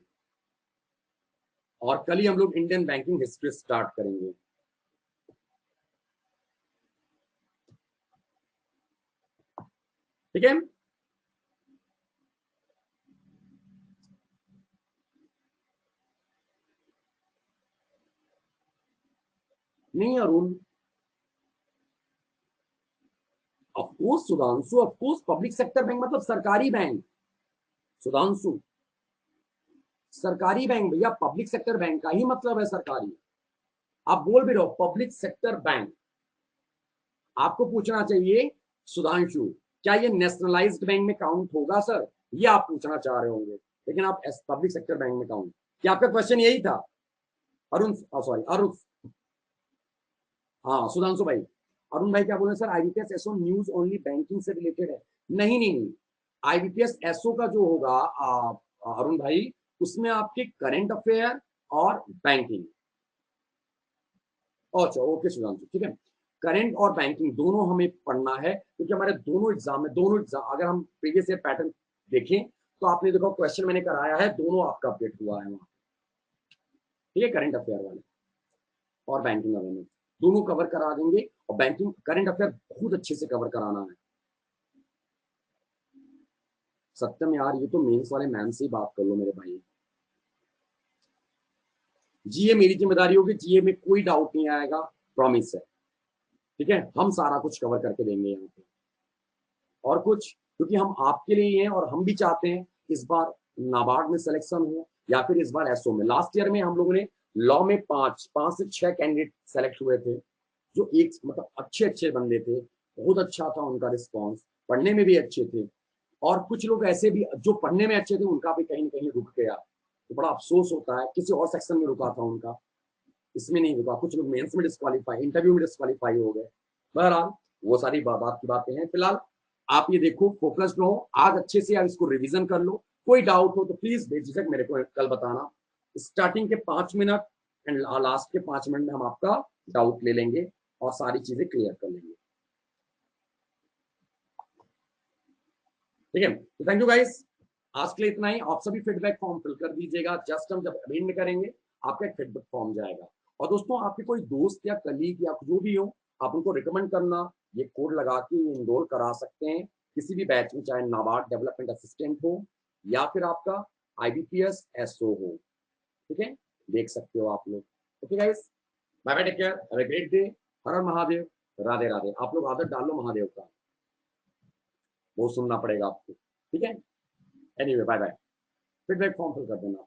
और कल ही हम लोग इंडियन बैंकिंग हिस्ट्री स्टार्ट करेंगे। ठीक है, नहीं Arun, of course Sudhanshu, of course public sector bank मतलब सरकारी बैंक। सुधांशु, सरकारी बैंक भैया, पब्लिक सेक्टर बैंक का ही मतलब है सरकारी। आप बोल भी रहे हो पब्लिक सेक्टर बैंक, आपको पूछना चाहिए सुधांशु क्या ये नेशनलाइज्ड बैंक में काउंट होगा सर, ये आप पूछना चाह रहे होंगे, लेकिन आप पब्लिक सेक्टर बैंक में काउंट। क्या आपका क्वेश्चन यही था अरुण? सॉरी अरुण, हाँ सुधांशु भाई। अरुण भाई क्या बोले sir, IBPS SO news only banking से रिलेटेड है? नहीं नहीं नहीं, आईबीपीएस एसओ का जो होगा अरुण भाई, उसमें आपके करंट अफेयर और बैंकिंग। अच्छा ओके सुधांशु, ठीक है। करंट और बैंकिंग दोनों हमें पढ़ना है, क्योंकि हमारे दोनों एग्जाम में, दोनों एग्जाम अगर हम प्रीवियस ईयर पैटर्न देखें तो आपने देखो क्वेश्चन मैंने कराया है, दोनों आपका अपडेट हुआ है वहां। ठीक है, करंट अफेयर वाले और बैंकिंग अवेयरनेस दोनों कवर करा देंगे, और बैंकिंग करंट अफेयर बहुत अच्छे से कवर कराना है। सत्यम यार, ये तो मेंस वाले मैम से ही बात कर लो मेरे भाई। जीए मेरी जिम्मेदारी होगी, जीए में कोई डाउट नहीं आएगा, प्रॉमिस है। ठीक है, हम सारा कुछ कवर करके देंगे यहाँ पे। और कुछ, क्योंकि हम आपके लिए हैं और हम भी चाहते हैं इस बार नाबार्ड में सिलेक्शन हो, या फिर इस बार एसओ में। लास्ट ईयर में हम लोगों ने लॉ में पांच से छह कैंडिडेट सेलेक्ट हुए थे, जो एक मतलब अच्छे अच्छे बंदे थे, बहुत अच्छा था उनका रिस्पॉन्स, पढ़ने में भी अच्छे थे। और कुछ लोग ऐसे भी जो पढ़ने में अच्छे थे, उनका भी कहीं ना कहीं रुक गया, तो बड़ा अफसोस होता है। किसी और सेक्शन में रुका था उनका, इसमें नहीं रुका। कुछ लोग मेंस में डिस्क्वालीफाई, इंटरव्यू में डिस्क्वालीफाई हो गए। बहरहाल वो सारी बात की बातें हैं। फिलहाल आप ये देखो, फोकस्ड रहो, आज अच्छे से आप इसको रिवीजन कर लो। कोई डाउट हो तो प्लीज बेझिझक मेरे को कल बताना। स्टार्टिंग के 5 मिनट एंड लास्ट के 5 मिनट में हम आपका डाउट ले लेंगे और सारी चीजें क्लियर कर लेंगे। ठीक है, तो थैंक यू गाइस, आज के लिए इतना ही। आप सभी फीडबैक फॉर्म फिल कर दीजिएगा, जस्ट हम जब अरेंज में करेंगे आपका एक फीडबैक फॉर्म जाएगा। और दोस्तों, आपके कोई दोस्त या कलीग या जो भी हो, आप उनको रिकमेंड करना, ये कोड लगा के इनरोल करा सकते हैं किसी भी बैच में, चाहे नाबार्ड डेवलपमेंट असिस्टेंट हो या फिर आपका आईबीपीएस एसओ हो। ठीक है, देख सकते हो आप लोग। Okay guys, bye bye, take care, have a great day. हर हर महादेव, राधे राधे। आप लोग आदत डाल लो महादेव का, वो सुनना पड़ेगा आपको। ठीक है, anyway bye bye. Feedback form fill कर देना।